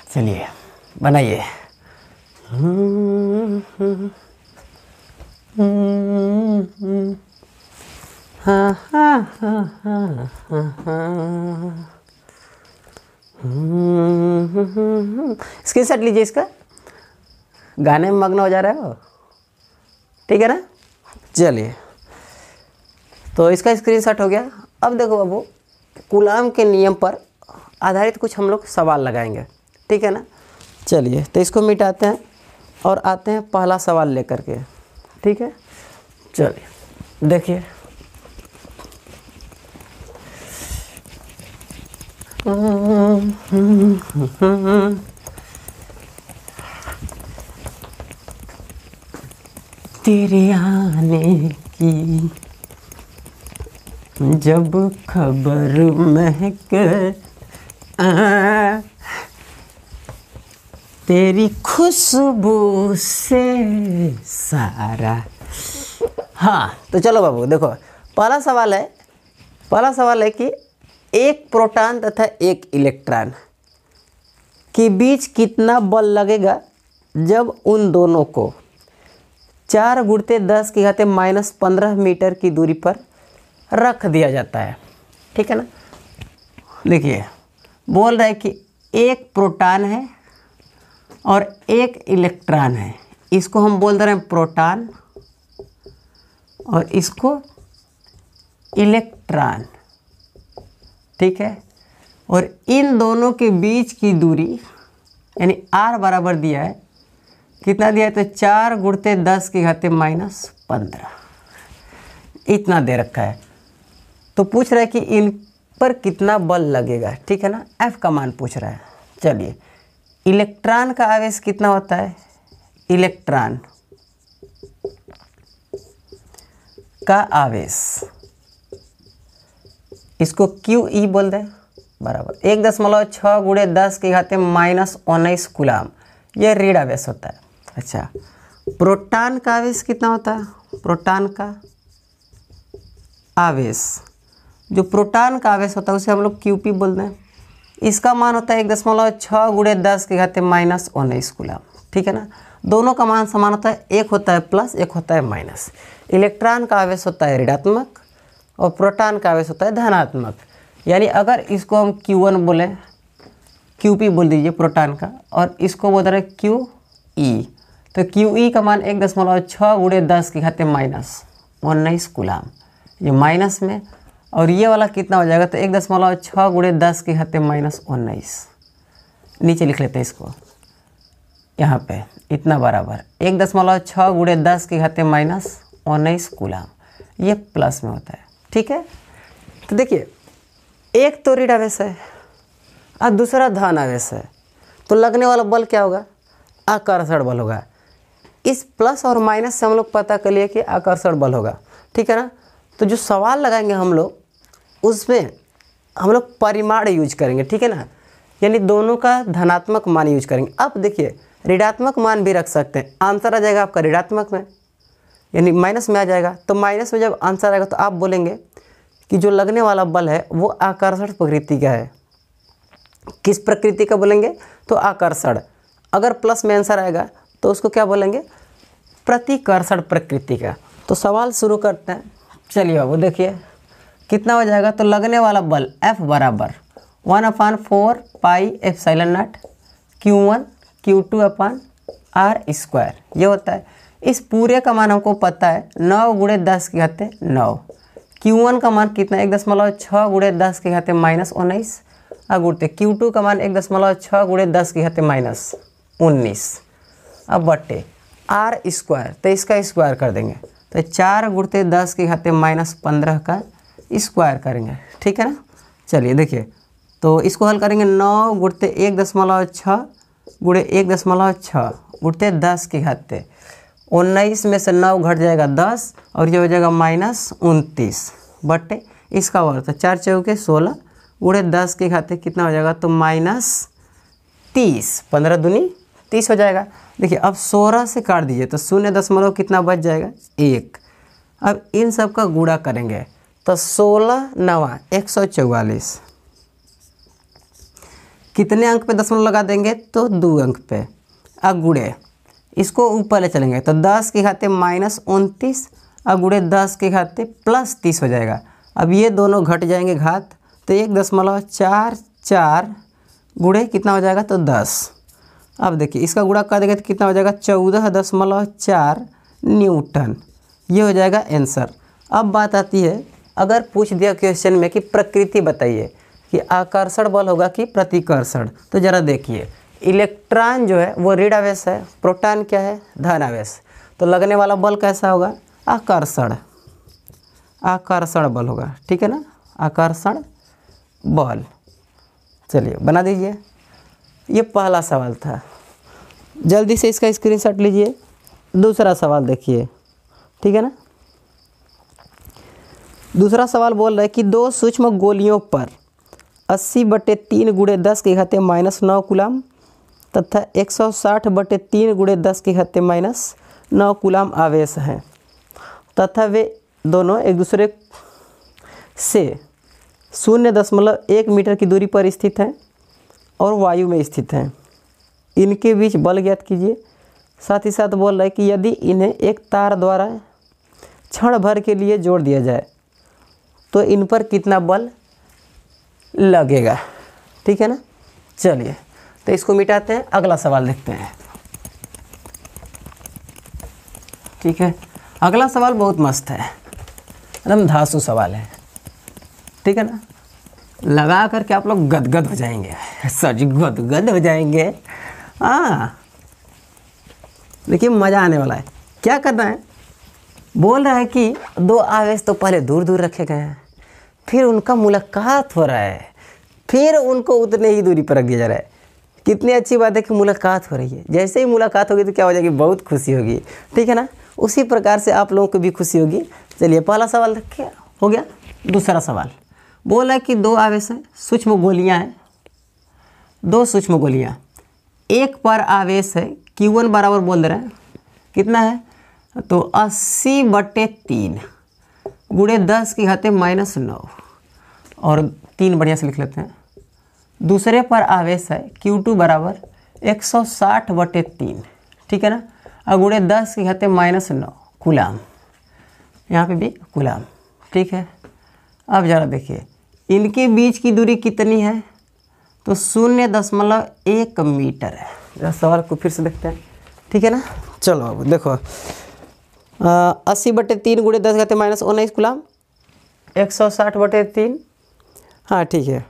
चलिए बनाइए। स्क्रीनशॉट लीजिए, इसका गाने में मग्न हो जा रहा है वो, ठीक है ना। चलिए, तो इसका स्क्रीनशॉट हो गया। अब देखो बाबू, कूलाम के नियम पर आधारित कुछ हम लोग सवाल लगाएंगे, ठीक है ना। चलिए, तो इसको मिटाते हैं और आते हैं पहला सवाल लेकर के, ठीक है। चलिए देखिए, तेरे आने की जब खबर महक तेरी खुशबू से सारा। हाँ, तो चलो बाबू देखो, पहला सवाल है कि एक प्रोटॉन तथा एक इलेक्ट्रॉन के बीच कितना बल लगेगा जब उन दोनों को 4 × 10⁻⁻15 मीटर की दूरी पर रख दिया जाता है, ठीक है ना। देखिए, बोल रहा है कि एक प्रोटॉन है और एक इलेक्ट्रॉन है, इसको हम बोल दे रहे हैं प्रोटॉन और इसको इलेक्ट्रॉन, ठीक है। और इन दोनों के बीच की दूरी यानी r बराबर दिया है, कितना दिया है तो 4 × 10⁻15 इतना दे रखा है। तो पूछ रहा है कि इन पर कितना बल लगेगा, ठीक है ना, F का मान पूछ रहा है। चलिए, इलेक्ट्रॉन का आवेश कितना होता है? इलेक्ट्रॉन का आवेश, इसको QE बोल दें, बराबर 1.6 × 10⁻19 कूलाम, ये ऋण आवेश होता है। अच्छा, प्रोटॉन का आवेश कितना होता है? प्रोटॉन का आवेश, जो प्रोटॉन का आवेश होता है उसे हम लोग QP बोल दें, इसका मान होता है 1.6 × 10⁻19 कूलाम, ठीक है ना। दोनों का मान समान होता है, एक होता है प्लस, एक होता है माइनस। इलेक्ट्रॉन का आवेश होता है ऋणात्मक और प्रोटॉन का आवेश होता है धनात्मक। यानी अगर इसको हम Q1 बोलें, QP बोल दीजिए प्रोटॉन का, और इसको बोल रहे हैं QE, तो QE का मान 1.6 × 10⁻19 कूलाम, ये माइनस में, और ये वाला कितना हो जाएगा तो 1.6 × 10⁻19, नीचे लिख लेते हैं इसको, यहाँ पे इतना बराबर 1.6 × 10⁻19 कूलाम, ये प्लस में होता है, ठीक है। तो देखिए, एक तो ऋण आवेश है और दूसरा धन आवेश है, तो लगने वाला बल क्या होगा? आकर्षण बल होगा। इस प्लस और माइनस से हम लोग पता कर लिए कि आकर्षण बल होगा, ठीक है ना। तो जो सवाल लगाएंगे हम लोग, उसमें हम लोग परिमाण यूज करेंगे, ठीक है ना, यानी दोनों का धनात्मक मान यूज करेंगे। अब देखिए, ऋणात्मक मान भी रख सकते हैं। आंसर आ जाएगा आपका ऋणात्मक में, यानी माइनस में आ जाएगा। तो माइनस में जब आंसर आएगा तो आप बोलेंगे कि जो लगने वाला बल है वो आकर्षण प्रकृति का है। किस प्रकृति का बोलेंगे? तो आकर्षण। अगर प्लस में आंसर आएगा तो उसको क्या बोलेंगे? प्रतिकर्षण प्रकृति का। तो सवाल शुरू करते हैं। चलिए बाबू देखिए कितना हो जाएगा। तो लगने वाला बल F बराबर 1/4 pi epsilon naught Q1 Q2 upon R square, ये होता है। इस पूरे का मान हमको पता है 9 गुणे 10 की घाते 9। Q1 का मान कितना 1.6 गुणे 10 की घाते -19 और गुणते Q2 का मान 1.6 गुणे 10 की घाते -19। अब बट्टे R स्क्वायर, तो इसका स्क्वायर कर देंगे तो 4 गुणते 10 की घाते -15 का स्क्वायर करेंगे, ठीक है ना। चलिए देखिए तो इसको हल करेंगे 9 गुणते 1.6 गुणे 1.6 गुणते 10 की घाते 19 में से 9 घट जाएगा 10 और ये हो जाएगा -29 बट्टे इसका वर्ग। तो 4 चौके 16 गुणे 10 की घाते कितना हो जाएगा? तो -30। 15 दूनी 30 हो जाएगा। देखिए अब 16 से काट दीजिए तो 0 कितना बच जाएगा? 1। अब इन सब का गुणा करेंगे तो 16 9 144। कितने अंक पे दशमलव लगा देंगे? तो 2 अंक पे। अब गुणे इसको ऊपर ले चलेंगे तो 10 की घाते -29 और गुणे 10 की घाते +30 हो जाएगा। अब ये दोनों घट जाएंगे घात तो 1.44 गुणे कितना हो जाएगा? तो 10। अब देखिए इसका गुणा कर देंगे तो कितना हो जाएगा? 14.4 न्यूटन, ये हो जाएगा आंसर। अब बात आती है अगर पूछ दिया क्वेश्चन में कि प्रकृति बताइए कि आकर्षण बल होगा कि प्रतिकर्षण, तो ज़रा देखिए इलेक्ट्रॉन जो है वो ऋण आवेश है, प्रोटॉन क्या है? धन आवेश। तो लगने वाला बल कैसा होगा? आकर्षण, आकर्षण बल होगा, ठीक है ना, आकर्षण बल। चलिए बना दीजिए। ये पहला सवाल था, जल्दी से इसका स्क्रीनशॉट लीजिए। दूसरा सवाल देखिए, ठीक है ना। दूसरा सवाल बोल रहा है कि 2 सूक्ष्म गोलियों पर 80/3 गुणे 10 की घाते -9 कूलम तथा 160/3 गुणे 10 की घाते -9 कूलम आवेश हैं तथा वे दोनों एक दूसरे से 0.1 मीटर की दूरी पर स्थित हैं और वायु में स्थित हैं। इनके बीच बल ज्ञात कीजिए। साथ ही साथ बोल रहा है कि यदि इन्हें एक तार द्वारा क्षण भर के लिए जोड़ दिया जाए तो इन पर कितना बल लगेगा, ठीक है ना। चलिए तो इसको मिटाते हैं, अगला सवाल देखते हैं, ठीक है। अगला सवाल बहुत मस्त है, एकदम धांसू सवाल है, ठीक है ना। लगा करके आप लोग गदगद हो जाएंगे, सच गदगद हो जाएंगे। हाँ देखिए मज़ा आने वाला है। क्या करना है? बोल रहा है कि 2 आवेश तो पहले दूर दूर रखे गए हैं, फिर उनका मुलाकात हो रहा है, फिर उनको उतने ही दूरी पर रख दिया जा रहा है। कितनी अच्छी बात है कि मुलाकात हो रही है। जैसे ही मुलाकात होगी तो क्या हो जाएगी? बहुत खुशी होगी, ठीक है ना। उसी प्रकार से आप लोगों को भी खुशी होगी। चलिए पहला सवाल देखिए, हो गया। दूसरा सवाल बोला है कि 2 आवेश हैं, सूक्ष्म गोलियां हैं, 2 सूक्ष्म गोलियां, एक पर आवेश है Q1 बराबर बोल दे रहे हैं कितना है? तो 80/3 गुणे 10 की घाते -9 और 3 बढ़िया से लिख लेते हैं। दूसरे पर आवेश है Q2 बराबर 160/3, ठीक है ना, और गुणे 10 की घाते -9 कूलम, यहाँ पे भी कूलम, ठीक है। अब ज़रा देखिए इनके बीच की दूरी कितनी है? तो 0.1 मीटर है। जरा सवाल को फिर से देखते हैं, ठीक है ना। चलो अब देखो 80/3 गुणे 10 घाते -19 कूलम, 160/3, हाँ ठीक है,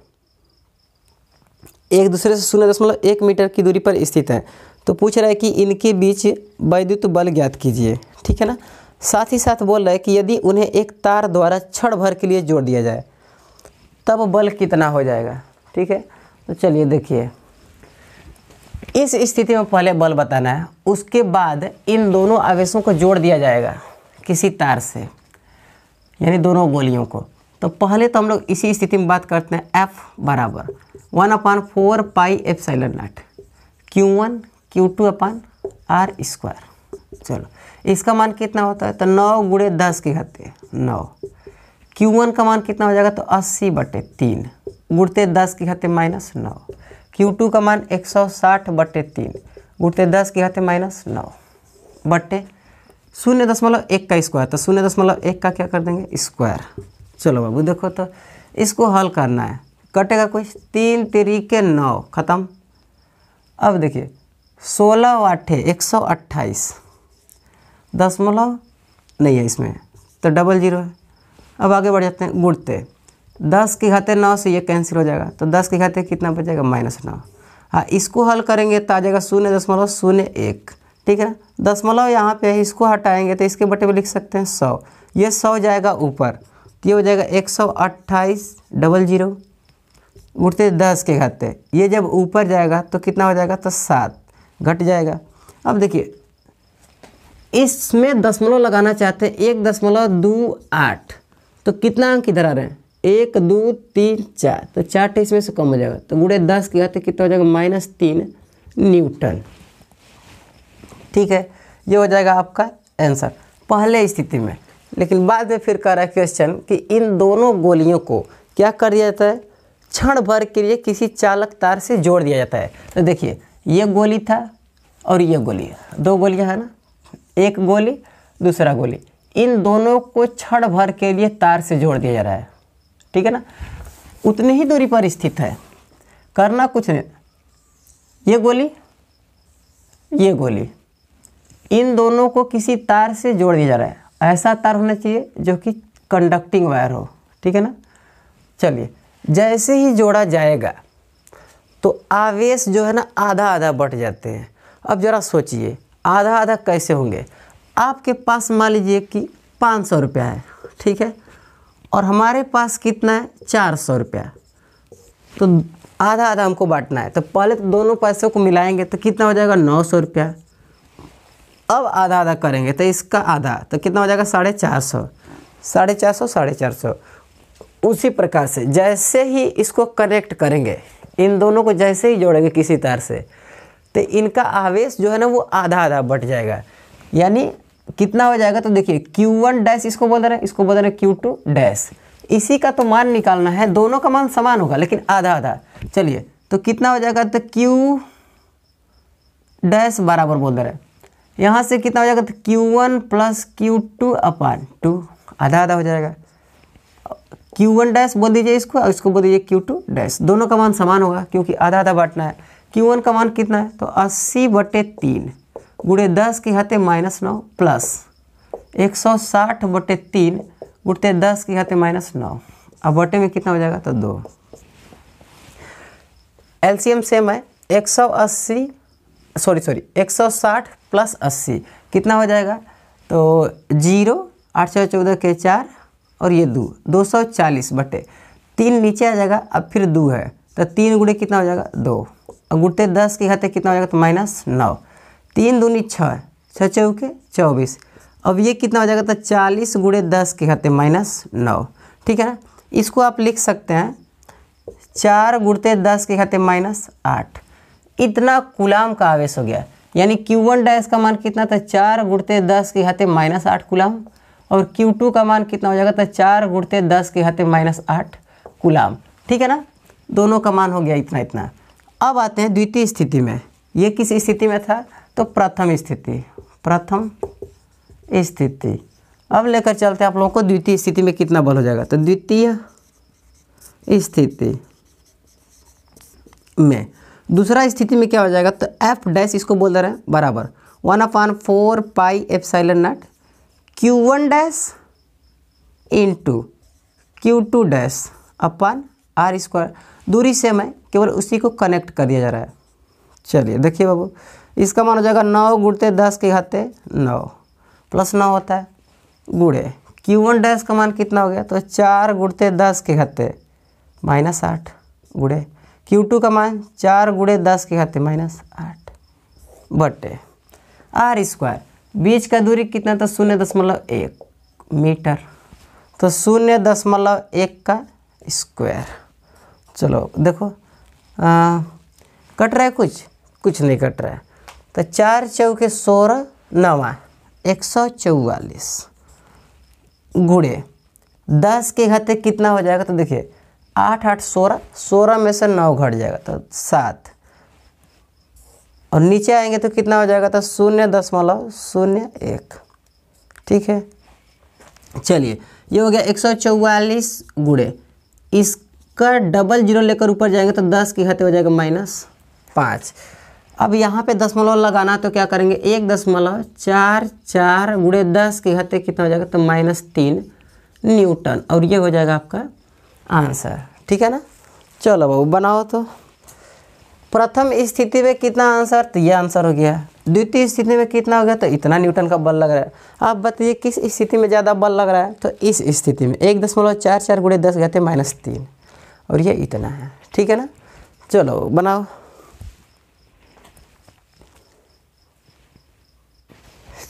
एक दूसरे से 0.1 मीटर की दूरी पर स्थित है। तो पूछ रहा है कि इनके बीच वैद्युत बल ज्ञात कीजिए, ठीक है ना। साथ ही साथ बोल रहा है कि यदि उन्हें एक तार द्वारा क्षण भर के लिए जोड़ दिया जाए तब बल कितना हो जाएगा, ठीक है। तो चलिए देखिए इस स्थिति में पहले बल बताना है, उसके बाद इन दोनों आवेशों को जोड़ दिया जाएगा किसी तार से, यानी दोनों गोलियों को। तो पहले तो हम लोग इसी स्थिति में बात करते हैं। F बराबर 1/4 pi epsilon naught Q1 Q2 upon R square. चलो इसका मान कितना होता है, तो 9 गुणे 10 की घाते 9। Q1 का मान कितना हो जाएगा, तो 80/3 गुणते 10 की घाते -9। Q2 का मान 160/3 गुणते 10 की घाते -9 बट्टे 0.1 का स्क्वायर, तो 0.1 का क्या कर देंगे स्क्वायर। चलो बाबू देखो, तो इसको हल करना है, कटेगा कुछ 3 तिरिके 9 खत्म। अब देखिए 16 8 128 दशमलव नहीं है इसमें, तो 00 है। अब आगे बढ़ जाते हैं, गुणते 10 की घाते 9 से ये कैंसिल हो जाएगा, तो 10 की घाते कितना बचेगा -9। हाँ इसको हल करेंगे तो आ जाएगा 0.01, ठीक है ना। दशमलव यहाँ पे है, इसको हटाएंगे तो इसके बटे में लिख सकते हैं 100, ये 100 जाएगा ऊपर, तो ये हो जाएगा 128/00 गुणते 10 के घाते। ये जब ऊपर जाएगा तो कितना हो जाएगा, तो 7 घट जाएगा। अब देखिए इसमें दशमलव लगाना चाहते हैं 1.28, तो कितना अंक इधर आ रहे हैं 1 2 3 4, तो 4 इसमें से कम हो जाएगा, तो गुणे 10 की घाते कितना हो जाएगा -3 न्यूटन। ठीक है, ये हो जाएगा आपका आंसर पहले स्थिति में। लेकिन बाद में फिर कह रहा है क्वेश्चन कि इन दोनों गोलियों को क्या कर दिया जाता है, क्षण भर के लिए किसी चालक तार से जोड़ दिया जाता है। तो देखिए ये गोली था और ये गोली, दो गोलियां है ना, एक गोली दूसरा गोली, इन दोनों को क्षण भर के लिए तार से जोड़ दिया जा रहा है, ठीक है ना। उतनी ही दूरी पर स्थित है, करना कुछ नहीं, ये गोली ये गोली, इन दोनों को किसी तार से जोड़ दिया जा रहा है। ऐसा तार होना चाहिए जो कि कंडक्टिंग वायर हो, ठीक है ना। चलिए जैसे ही जोड़ा जाएगा तो आवेश जो है ना आधा आधा बढ़ जाते हैं। अब ज़रा सोचिए आधा आधा कैसे होंगे। आपके पास मान लीजिए कि 500 रुपया है, ठीक है, और हमारे पास कितना है 400 रुपया, तो आधा आधा हमको बांटना है। तो पहले तो दोनों पैसों को मिलाएंगे तो कितना हो जाएगा 900 रुपया। अब आधा आधा करेंगे तो इसका आधा, तो कितना हो जाएगा 450, 450, 450। उसी प्रकार से जैसे ही इसको कनेक्ट करेंगे, इन दोनों को जैसे ही जोड़ेंगे किसी तार से, तो इनका आवेश जो है ना वो आधा आधा बढ़ जाएगा। यानी कितना हो जाएगा, तो देखिए Q1 डैश इसको बोल रहे हैं, इसको बोल रहे हैं Q2 डैश। इसी का तो मान निकालना है, दोनों का मान समान होगा लेकिन आधा आधा। चलिए तो कितना हो जाएगा, तो Q डैश बराबर बोल रहे हैं, यहाँ से कितना हो जाएगा, तो Q1 + Q2/2 आधा आधा हो जाएगा। Q1 डैश बोल दीजिए इसको और इसको बोल दीजिए Q2 डैश, दोनों का मान समान होगा क्योंकि आधा आधा बांटना है। Q1 का मान कितना है, तो 80/3 गुणे 10 की घाते -9 प्लस 160/3 गुणते 10 की घाते -9। अब बटे में कितना हो जाएगा, तो 2। एलसीएम सेम है, 160 + 80 कितना हो जाएगा, तो 0 8 4 14 के 4 और ये 2 240/3 नीचे आ जाएगा। अब फिर 2 है तो 3 गुणे कितना हो जाएगा 2, और गुणते 10 की घाते कितना हो जाएगा, तो -9। 3 दूनी 6, 6 चौके 24। अब ये कितना हो जाएगा, तो 40 गुणे 10 की घाते -9, ठीक है ना। इसको आप लिख सकते हैं 4 गुणते 10 की घाते -8। इतना कूलाम का आवेश हो गया। यानी Q1 डैश का मान कितना था, 4 गुणते 10 की घाते -8 कूलाम, और Q2 का मान कितना हो जाएगा, तो 4 गुणते 10 की घाते -8 कूलाम, ठीक है ना। दोनों का मान हो गया इतना इतना। अब आते हैं द्वितीय स्थिति में। ये किस स्थिति में था, तो प्रथम स्थिति, प्रथम स्थिति। अब लेकर चलते हैं आप लोगों को द्वितीय स्थिति में कितना बल हो जाएगा। तो द्वितीय स्थिति में दूसरा स्थिति में क्या हो जाएगा, तो F डैश इसको बोल रहे हैं बराबर 1/4 pi epsilon naught Q1 dash into Q2 dash अपन R स्क्वायर। दूरी सेम है, केवल उसी को कनेक्ट कर दिया जा रहा है। चलिए देखिए बाबू, इसका मान हो जाएगा 9 गुणते 10 की घाते 9 प्लस 9 होता है गुणे Q1 डैश का मान कितना हो गया, तो 4 गुणते 10 की घाते -8 गुणे Q2 का मान 4 गुणे 10 की घाते -8 बटे R स्क्वायर। बीच का दूरी कितना था, 0.1 मीटर, तो 0.1 का स्क्वायर। चलो देखो कट रहा है, कुछ नहीं कट रहा है। तो 4 चौके 16 9 144 गुणे 10 के घाते कितना हो जाएगा, तो देखिए 8 8 16, 16 में से 9 घट जाएगा तो 7, और नीचे आएंगे तो कितना हो जाएगा, तो 0.01। ठीक है, चलिए ये हो गया 144 गुणे, इसका डबल जीरो लेकर ऊपर जाएंगे तो 10 के घाते हो जाएगा -5। अब यहाँ पे दशमलव लगाना तो क्या करेंगे, 1.44 गुणे 10 के घाते कितना हो जाएगा, तो -3 न्यूटन, और ये हो जाएगा आपका आंसर। ठीक है ना, चलो बाबू बनाओ। तो प्रथम स्थिति में कितना आंसर, तो ये आंसर हो गया। द्वितीय स्थिति में कितना हो गया, तो इतना न्यूटन का बल लग रहा है। आप बताइए किस स्थिति में ज़्यादा बल लग रहा है, तो इस स्थिति में 1.44 गुणे 10 घाते -3, और ये इतना है। ठीक है ना, चलो बनाओ।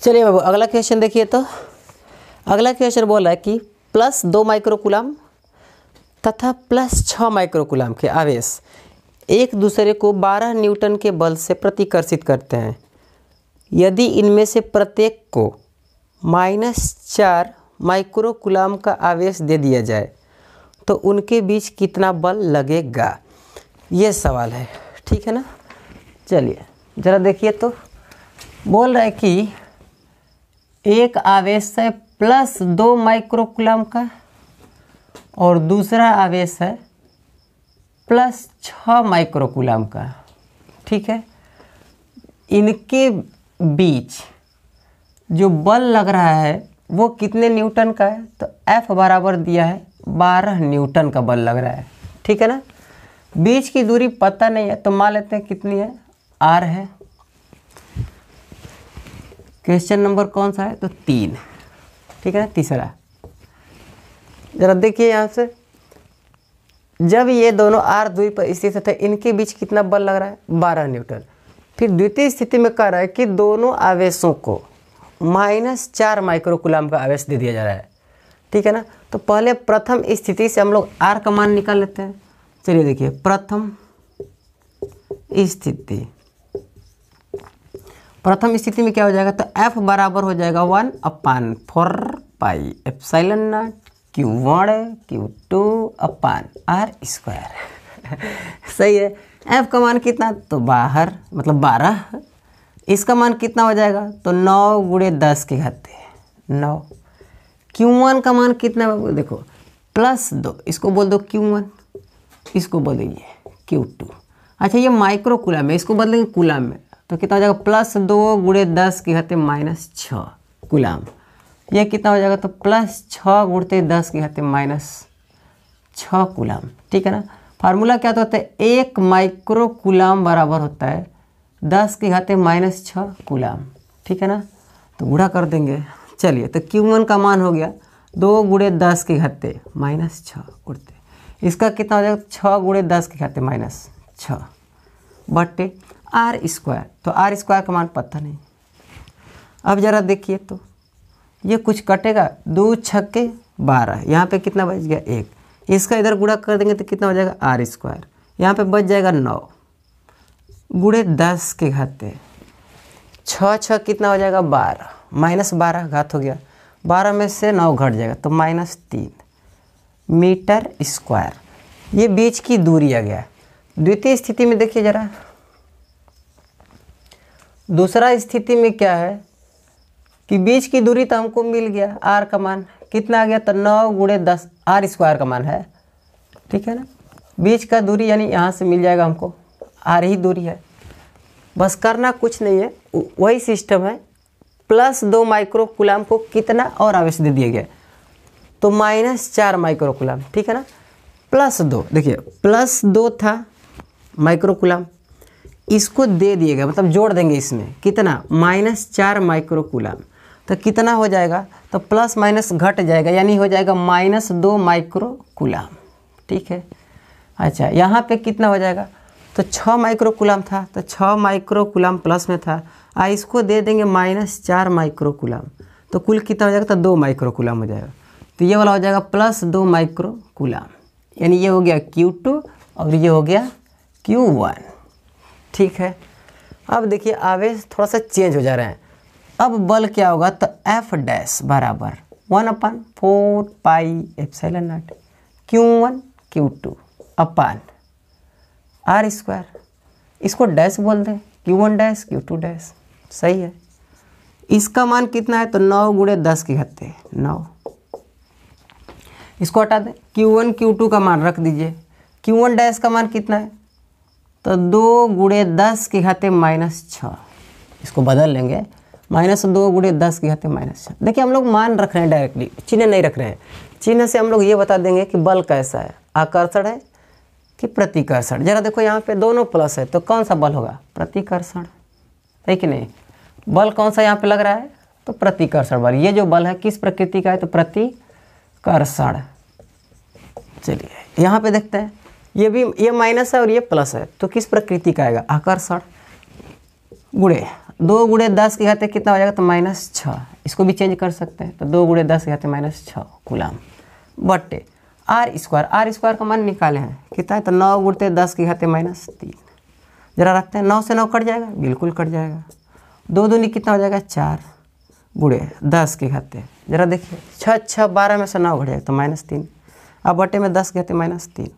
चलिए बाबू अगला क्वेश्चन देखिए। तो अगला क्वेश्चन बोल रहा है कि +2 माइक्रोकूलम तथा +6 माइक्रोकूलम के आवेश एक दूसरे को 12 न्यूटन के बल से प्रतिकर्षित करते हैं। यदि इनमें से प्रत्येक को -4 माइक्रोकूलम का आवेश दे दिया जाए तो उनके बीच कितना बल लगेगा, ये सवाल है। ठीक है ना, चलिए ज़रा देखिए। तो बोल रहा है कि एक आवेश है +2 माइक्रोकूलम का और दूसरा आवेश है +6 माइक्रोकूलम का। ठीक है, इनके बीच जो बल लग रहा है वो कितने न्यूटन का है, तो F बराबर दिया है 12 न्यूटन का बल लग रहा है। ठीक है ना, बीच की दूरी पता नहीं है तो मान लेते हैं कितनी है, R है। क्वेश्चन नंबर कौन सा है, तो 3। ठीक है ना, तीसरा जरा देखिए यहाँ से, जब ये दोनों R दूरी पर स्थित थे इनके बीच कितना बल लग रहा है, 12 न्यूटन। फिर द्वितीय स्थिति में कह रहा है कि दोनों आवेशों को -4 माइक्रोकूलम का आवेश दे दिया जा रहा है। ठीक है ना, तो पहले प्रथम स्थिति से हम लोग R का मान निकाल लेते हैं। चलिए देखिए, प्रथम स्थिति में क्या हो जाएगा, तो F बराबर हो जाएगा 1/4 pi epsilon naught Q1 Q2 अपान R²। सही है। F का मान कितना, तो बाहर मतलब 12। इसका मान कितना हो जाएगा, तो 9 गुणे 10 के घाते 9। Q1 का मान कितना है, देखो +2, इसको बोल दो Q1, इसको बोल दीजिए Q2। अच्छा ये माइक्रोकूलम है, इसको बदलेंगे कूलम में, तो कितना हो जाएगा, +2 गुणे 10 के घाते -6 कूलम। ये कितना हो जाएगा, तो +6 गुणते 10 के घाते -6 कूलम। ठीक है ना, फार्मूला क्या होता है, 1 माइक्रोकूलम बराबर होता है 10 के घाते -6 कूलम। ठीक है ना, तो गुणा कर देंगे। चलिए, तो Q1 का मान हो गया 2 गुणे 10 के घाते -6 उड़ते, इसका कितना हो जाएगा, 6 गुणे 10 के घाते -6 बटे R²। तो R² का मान पता नहीं। अब ज़रा देखिए, तो ये कुछ कटेगा, 2 छक्के 12, यहाँ पे कितना बच गया 1, इसका इधर गुणा कर देंगे तो कितना हो जाएगा R², यहाँ पे बच जाएगा 9 गुणे 10 के घाते 6 कितना हो जाएगा 12, -12 घात हो गया, 12 में से 9 घट जाएगा तो -3 मीटर स्क्वायर। ये बीच की दूरी आ गया। द्वितीय स्थिति में देखिए जरा, दूसरा स्थिति में क्या है कि बीच की दूरी तो हमको मिल गया, R का मान कितना आ गया, तो 9 गुणे 10 R² का मान है। ठीक है ना, बीच का दूरी यानी यहाँ से मिल जाएगा हमको, R ही दूरी है। बस करना कुछ नहीं है, वही सिस्टम है। +2 माइक्रोकूलम को कितना और आवेश दे दिया गया, तो -4 माइक्रोकूलम। ठीक है ना, +2, देखिए +2 था माइक्रोकूलम, इसको दे दिएगा मतलब जोड़ देंगे इसमें कितना, -4 माइक्रोकूलम, तो कितना हो जाएगा, तो प्लस माइनस घट जाएगा यानी हो जाएगा -2 माइक्रोकूलम। ठीक है, अच्छा यहाँ पे कितना हो जाएगा, तो 6 माइक्रोकूलम था, तो 6 माइक्रोकूलम प्लस में था, इसको दे देंगे -4 माइक्रोकूलम, तो कुल कितना हो जाएगा, तो 2 माइक्रोकूलम हो जाएगा। तो ये वाला हो जाएगा +2 माइक्रोकूलम, यानी ये हो गया Q2 और ये हो गया Q1। ठीक है, अब देखिए आवेश थोड़ा सा चेंज हो जा रहे हैं। अब बल क्या होगा, तो एफ डैश बराबर 1/4 pi epsilon naught Q1 Q2 upon R square, इसको डैश बोल दें, Q1 डैश Q2 डैश, सही है। इसका मान कितना है, तो 9 × 10⁻⁹ 9। इसको हटा दें, Q1 Q2 का मान रख दीजिए। Q1 डैश का मान कितना है, तो 2 × 10⁻⁻6। इसको बदल लेंगे, -2 × 10⁻⁻6। देखिए हम लोग मान रख रहे हैं डायरेक्टली, चिन्ह नहीं रख रहे हैं। चिन्ह से हम लोग ये बता देंगे कि बल कैसा है, आकर्षण है कि प्रतिकर्षण। जरा देखो यहाँ पे दोनों प्लस है, तो कौन सा बल होगा, प्रतिकर्षण, है कि नहीं। बल कौन सा यहाँ पे लग रहा है, तो प्रतिकर्षण बल। ये जो बल है किस प्रकृति का है, तो प्रतिकर्षण। चलिए यहाँ पे देखते हैं, ये माइनस है और ये प्लस है, तो किस प्रकृति का आएगा, आकर्षण। गुणे 2 × 10⁻⁻ कितना हो जाएगा, तो -6। इसको भी चेंज कर सकते हैं, तो 2 × 10⁻⁻6 कूलम बटे आर स्क्वायर का मान निकाले हैं कितना है, तो 9 × 10⁻⁻3। जरा रखते हैं, 9 से 9 कट जाएगा, बिल्कुल कट जाएगा। 2 दूनी कितना हो जाएगा, 4 × 10⁻⁻। जरा देखिए 6 6 12 में से 9 घट जाएगा, तो -3। अब बटे में 10⁻⁻3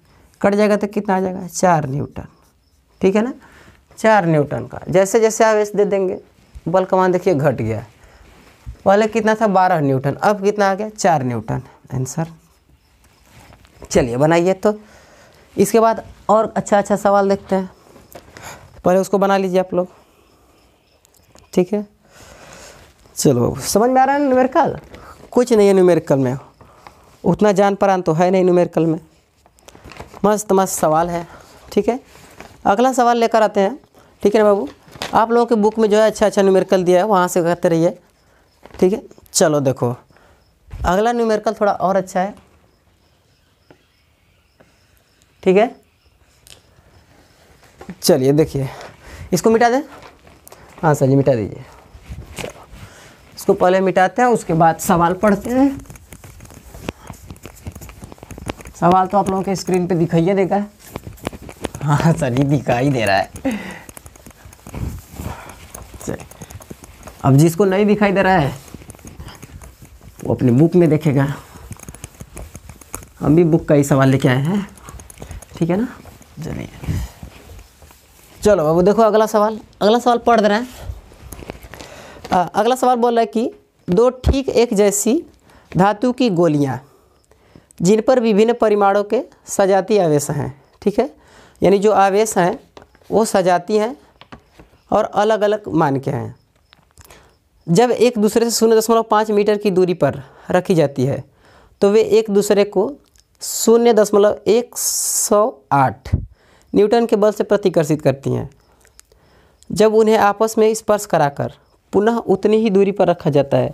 कट जाएगा, तो कितना आ जाएगा, 4 न्यूटन। ठीक है ना, 4 न्यूटन का। जैसे जैसे आवेश दे देंगे बल का मान देखिए घट गया। पहले कितना था, 12 न्यूटन, अब कितना आ गया, 4 न्यूटन। आंसर। चलिए बनाइए। तो इसके बाद और अच्छा सवाल देखते हैं, पहले उसको बना लीजिए आप लोग, ठीक है। चलो समझ में आ रहा है न्यूमेरिकल, कुछ नहीं है न्यूमेरिकल में, उतना जान परान तो है नहीं न्यूमेरिकल में। मस्त सवाल है, ठीक है। अगला सवाल लेकर आते हैं, ठीक है ना बाबू। आप लोगों के बुक में जो है अच्छा न्यूमेरिकल दिया है, वहाँ से करते रहिए, ठीक है। चलो देखो अगला न्यूमेरिकल थोड़ा और अच्छा है, ठीक है। चलिए देखिए, इसको मिटा दें, हाँ सर जी मिटा दीजिए। चलो इसको पहले मिटाते हैं, उसके बाद सवाल पढ़ते हैं। सवाल तो आप लोगों के स्क्रीन पे दिखाइए देगा, हाँ सर जी दिखाई दे रहा है। चलिए अब जिसको नहीं दिखाई दे रहा है वो अपनी बुक में देखेगा। हम भी बुक का ही सवाल लेके आए हैं, ठीक है ना। चलिए चलो बाबू देखो अगला सवाल पढ़ दे रहे हैं। अगला सवाल बोल रहा है कि 2 ठीक एक जैसी धातु की गोलियां जिन पर विभिन्न परिमाणों के सजातीय आवेश हैं, ठीक है। यानी जो आवेश हैं वो सजाती हैं और अलग अलग मान के हैं। जब एक दूसरे से 0.5 मीटर की दूरी पर रखी जाती है तो वे एक दूसरे को 0.108 न्यूटन के बल से प्रतिकर्षित करती हैं। जब उन्हें आपस में स्पर्श कराकर पुनः उतनी ही दूरी पर रखा जाता है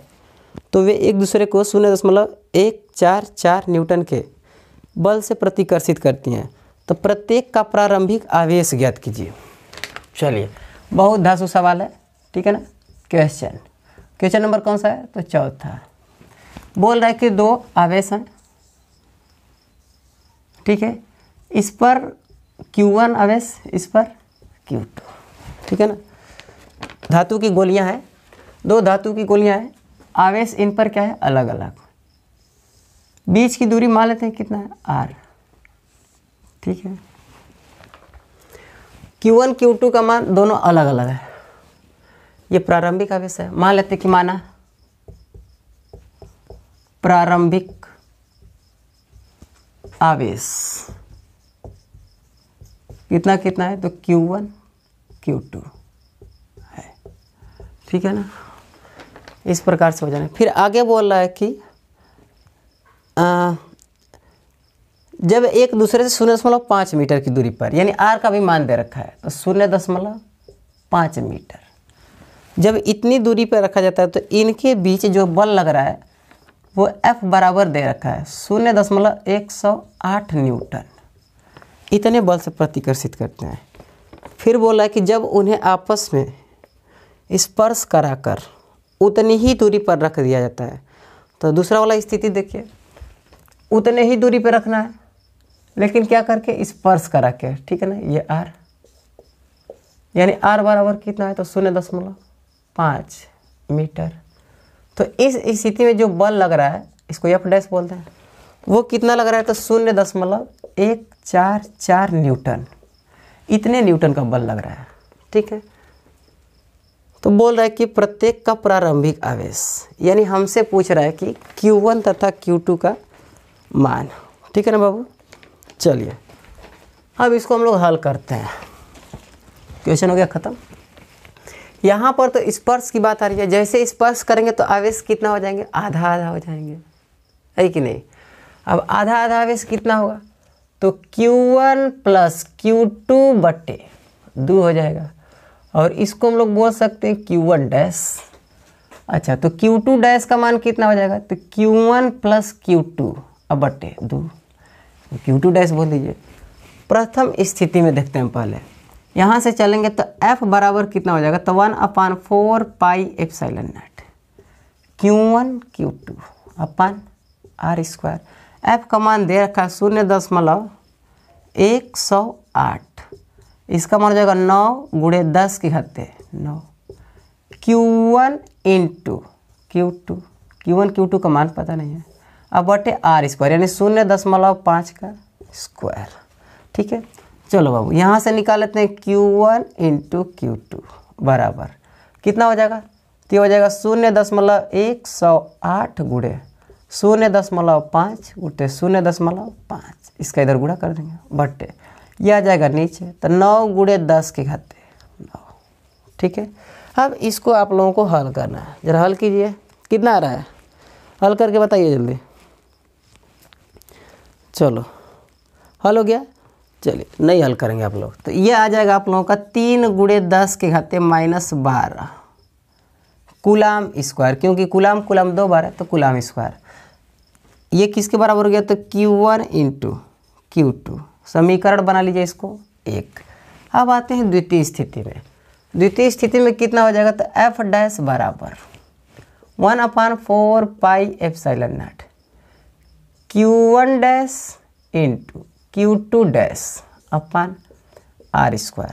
तो वे एक दूसरे को 0.144 न्यूटन के बल से प्रतिकर्षित करती हैं। तो प्रत्येक का प्रारंभिक आवेश ज्ञात कीजिए। चलिए बहुत धांसू सवाल है, ठीक है ना। क्वेश्चन नंबर कौन सा है, तो चौथा। बोल रहा है कि 2 आवेश हैं, ठीक है। इस पर Q1 आवेश, इस पर Q2, ठीक है ना। धातु की गोलियां हैं, 2 धातु की गोलियां हैं, आवेश इन पर क्या है, अलग अलग। बीच की दूरी मान लेते हैं कितना है, R, ठीक है। Q1 Q2 का मान दोनों अलग अलग है। ये प्रारंभिक आवेश है, मान लेते कि माना प्रारंभिक आवेश कितना है, तो Q1 Q2 है, ठीक है ना। इस प्रकार से हो जाना। फिर आगे बोल रहा है कि जब एक दूसरे से 0.5 मीटर की दूरी पर, यानी R का भी मान दे रखा है, तो 0.5 मीटर जब इतनी दूरी पर रखा जाता है तो इनके बीच जो बल लग रहा है वो F बराबर दे रखा है 0.108 न्यूटन। इतने बल से प्रतिकर्षित करते हैं। फिर बोला है कि जब उन्हें आपस में स्पर्श कराकर उतनी ही दूरी पर रख दिया जाता है, तो दूसरा वाला स्थिति देखिए, उतने ही दूरी पर रखना है लेकिन क्या करके, स्पर्श करा के, ठीक है ना। ये R, यानी r बराबर कितना है, तो 0.5 मीटर। तो इस स्थिति में जो बल लग रहा है इसको F डैश बोलते हैं, वो कितना लग रहा है, तो 0.144 न्यूटन, इतने न्यूटन का बल लग रहा है। ठीक है, तो बोल रहा है कि प्रत्येक का प्रारंभिक आवेश, यानी हमसे पूछ रहा है कि Q1 तथा Q2 का मान। ठीक है ना बाबू। चलिए अब इसको हम लोग हल करते हैं। क्वेश्चन हो गया ख़त्म। यहाँ पर तो स्पर्श की बात आ रही है, जैसे स्पर्श करेंगे तो आवेश कितना हो जाएंगे, आधा आधा हो जाएंगे, है कि नहीं। अब आधा आधा आवेश कितना होगा, तो Q1 प्लस Q2 बटे 2 हो जाएगा, और इसको हम लोग बोल सकते हैं Q1 डैश। अच्छा, तो Q2 डैश का मान कितना हो जाएगा, तो Q1 प्लस Q2 अब बटे 2, Q2 डैश बोल दीजिए। प्रथम स्थिति में देखते हैं, पहले यहाँ से चलेंगे तो F बराबर कितना हो जाएगा, तो 1/4 pi epsilon naught Q1 Q2 अपन r²। F का मान दे रखा है 0.108, इसका मान हो जाएगा 9 गुणे 10 की घाते 9। Q1 इंटू Q2 का मान पता नहीं है, अब बटे r², यानी 0.5 का स्क्वायर। ठीक है, चलो बाबू यहाँ से निकाल लेते हैं Q1 इंटू Q2 बराबर कितना हो जाएगा, तो हो जाएगा 0.108 गुणे 0.5 गुटे 0.5, इसका इधर गुणा कर देंगे बटे, यह आ जाएगा नीचे, तो 9 गुणे 10 के घाते 9। ठीक है, अब इसको आप लोगों को हल करना है, जरा हल कीजिए, कितना आ रहा है, हल करके बताइए जल्दी। चलो हल हो गया, चलिए नहीं हल करेंगे आप लोग, तो ये आ जाएगा आप लोगों का 3 गुणे 10 के घाते -12 कूलाम स्क्वायर, क्योंकि कूलाम 2 बार है तो कूलाम स्क्वायर। ये किसके बराबर हो गया, तो Q1 इंटू Q2, समीकरण बना लीजिए इसको 1। अब आते हैं द्वितीय स्थिति में। द्वितीय स्थिति में कितना हो जाएगा, तो F डैश बराबर 1/4 pi epsilon naught Q1 dash into Q2 dash अपन r²।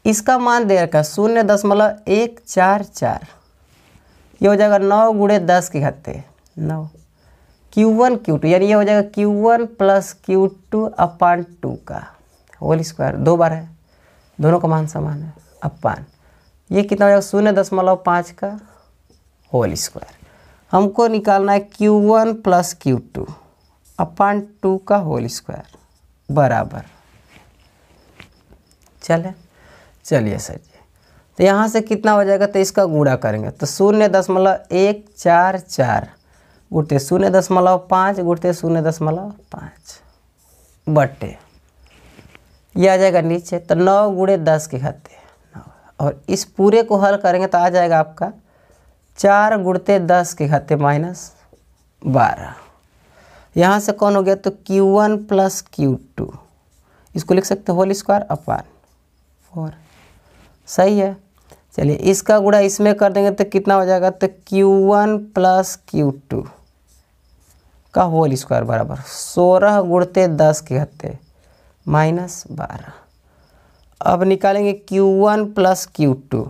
इसका मान दे रखा 0.144, ये हो जाएगा 9 गुणे 10 के घाते 9। Q1 Q2 यानी ये हो जाएगा Q1 प्लस Q2 अपान 2 का होल स्क्वायर, 2 बार है, दोनों का मान समान है, अपान ये कितना हो जाएगा 0.5 का होल स्क्वायर। हमको निकालना है Q1 प्लस Q2 अपान 2 का होल स्क्वायर बराबर, चलिए सर जी, तो यहाँ से कितना हो जाएगा, तो इसका गुणा करेंगे तो 0.144 गुटे 0.5 गुटे 0.5 बटे, ये आ जाएगा नीचे, तो 9 गुणे 10 के घाते 9, और इस पूरे को हल करेंगे तो आ जाएगा आपका 4 गुणते 10 के घाते -12। यहाँ से कौन हो गया, तो Q1 प्लस Q2, इसको लिख सकते होल स्क्वायर अपान 4, सही है। चलिए इसका गुणा इसमें कर देंगे तो कितना हो जाएगा, तो Q1 प्लस Q2 का होल स्क्वायर बराबर 16 गुणते 10 के घाते -12। अब निकालेंगे Q1 प्लस Q2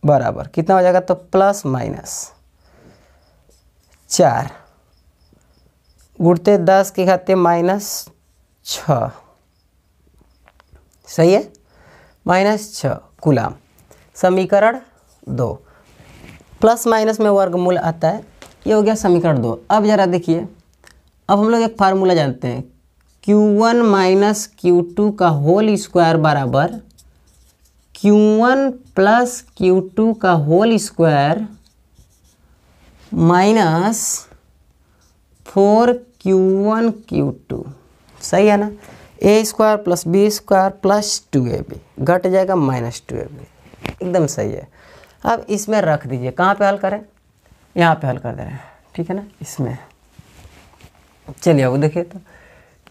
बराबर कितना हो जाएगा, तो प्लस माइनस 4 गुणते 10 के घाते -6, सही है, -6 कूलाम। समीकरण 2 प्लस माइनस में वर्गमूल आता है, ये हो गया समीकरण 2। अब जरा देखिए, अब हम लोग एक फार्मूला जानते हैं, Q1 माइनस Q2 का होल स्क्वायर बराबर Q1 प्लस Q2 का whole square minus 4Q1 Q2, सही है ना। a² plus b² plus 2ab घट जाएगा -2ab, एकदम सही है। अब इसमें रख दीजिए, कहाँ पे हल करें, यहाँ पे हल कर दे रहे हैं, ठीक है ना। इसमें चलिए अब देखिए, तो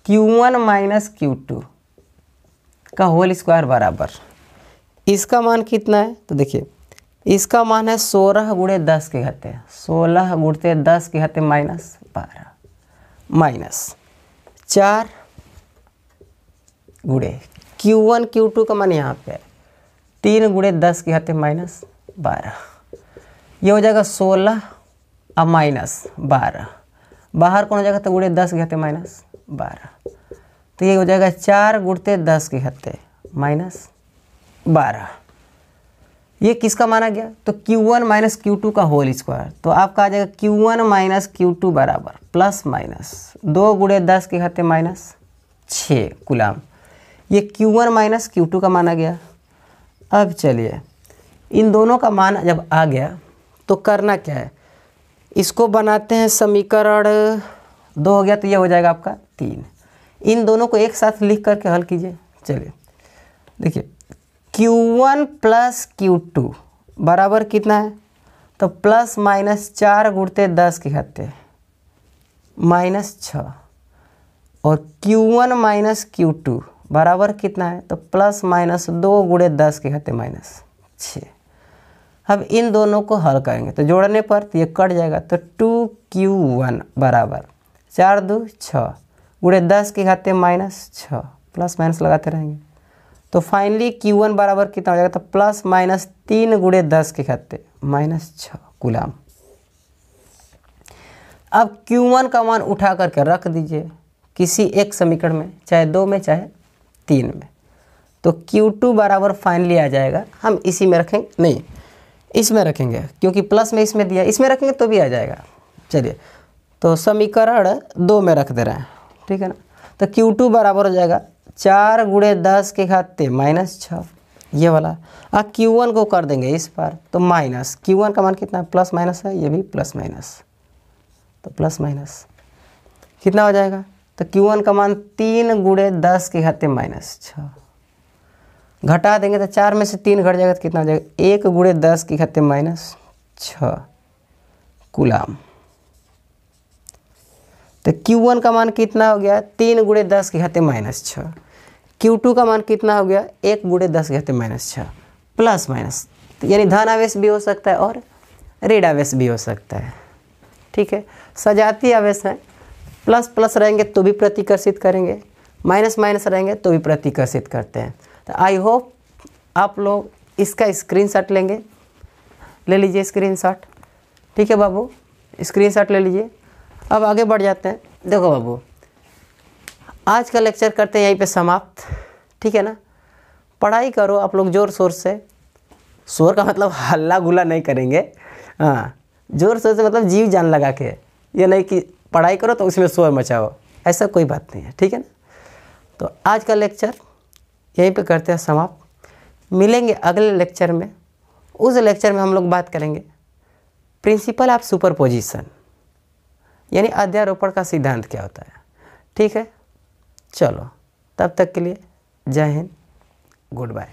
Q1 माइनस Q2 का होल स्क्वायर बराबर, इसका मान कितना है, तो देखिए इसका मान है 16 गुणे 10 के घाते 16 गुणते 10 के घाते -12 माइनस 4 गुणे Q1 Q2 का मान यहाँ पे 3 गुणे 10 की घाते -12, ये हो जाएगा 16 और -12, बाहर कौन हो जाएगा तो गुणे 10 की घाते -12, तो ये हो जाएगा 4 गुणते 10 की घाते -12। ये किसका माना गया तो Q1 माइनस Q2 का होल स्क्वायर, तो आपका आ जाएगा Q1 माइनस Q2 बराबर प्लस माइनस 2 गुणे 10 की घाते -6 कूलाम। ये Q1 माइनस Q2 का माना गया। अब चलिए इन दोनों का मान जब आ गया तो करना क्या है, इसको बनाते हैं समीकरण 2 हो गया तो ये हो जाएगा आपका 3। इन दोनों को एक साथ लिख करके हल कीजिए। चलिए देखिए Q1 प्लस Q2 बराबर कितना है तो प्लस माइनस 4 गुणते 10 की घाते -6, और Q1 माइनस Q2 बराबर कितना है तो प्लस माइनस 2 गुणे 10 की घाते -6। अब इन दोनों को हल करेंगे तो जोड़ने पर ये कट जाएगा, तो 2Q1 बराबर 4 2 6 गुणे 10 की घाते -6, प्लस माइनस लगाते रहेंगे तो फाइनली Q1 बराबर कितना हो जाएगा तो प्लस माइनस 3 गुणे 10 के घाते -6 कूलाम। अब Q1 का मान उठा करके रख दीजिए किसी एक समीकरण में, चाहे 2 में चाहे 3 में, तो Q2 बराबर फाइनली आ जाएगा। हम इसी में रखेंगे, नहीं इसमें रखेंगे क्योंकि प्लस में इसमें दिया, इसमें रखेंगे तो भी आ जाएगा। चलिए तो समीकरण 2 में रख दे रहे हैं, ठीक है ना। तो Q2 बराबर हो जाएगा 4 गुणे 10 के घाते -6, ये वाला। अब Q1 को कर देंगे इस पर तो माइनस, Q1 का मान कितना है प्लस माइनस है, ये भी प्लस माइनस, तो प्लस माइनस कितना हो जाएगा तो Q1 का मान 3 गुणे 10 के घाते -6, घटा देंगे तो 4 में से 3 घट जाएगा तो कितना हो जाएगा 1 गुणे 10 की घाते -6 कूलाम। तो Q1 का मान कितना हो गया 3 गुणे 10 की घाते -6, Q2 का मान कितना हो गया 1 गुणे 10 की घाते -6, प्लस माइनस तो यानी धन आवेश भी हो सकता है और ऋण आवेश भी हो सकता है, ठीक है। सजातीय आवेश है, प्लस प्लस रहेंगे तो भी प्रतिकर्षित करेंगे, माइनस माइनस रहेंगे तो भी प्रतिकर्षित करते हैं। तो आई होप आप लोग इसका स्क्रीनशॉट लेंगे, ले लीजिए स्क्रीनशॉट, ठीक है बाबू, स्क्रीनशॉट ले लीजिए। अब आगे बढ़ जाते हैं। देखो बाबू आज का लेक्चर करते हैं यहीं पे समाप्त, ठीक है ना। पढ़ाई करो आप लोग जोर शोर से, शोर का मतलब हल्ला गुल्ला नहीं करेंगे, हाँ जोर शोर से मतलब जीव जान लगा के, ये नहीं कि पढ़ाई करो तो उसमें शोर मचाओ, ऐसा कोई बात नहीं है, ठीक है ना। तो आज का लेक्चर यहीं पे करते हैं समाप्त। मिलेंगे अगले लेक्चर में, उस लेक्चर में हम लोग बात करेंगे प्रिंसिपल ऑफ सुपरपोजिशन, यानी अध्यारोपण का सिद्धांत क्या होता है, ठीक है। चलो तब तक के लिए जय हिंद, गुड बाय।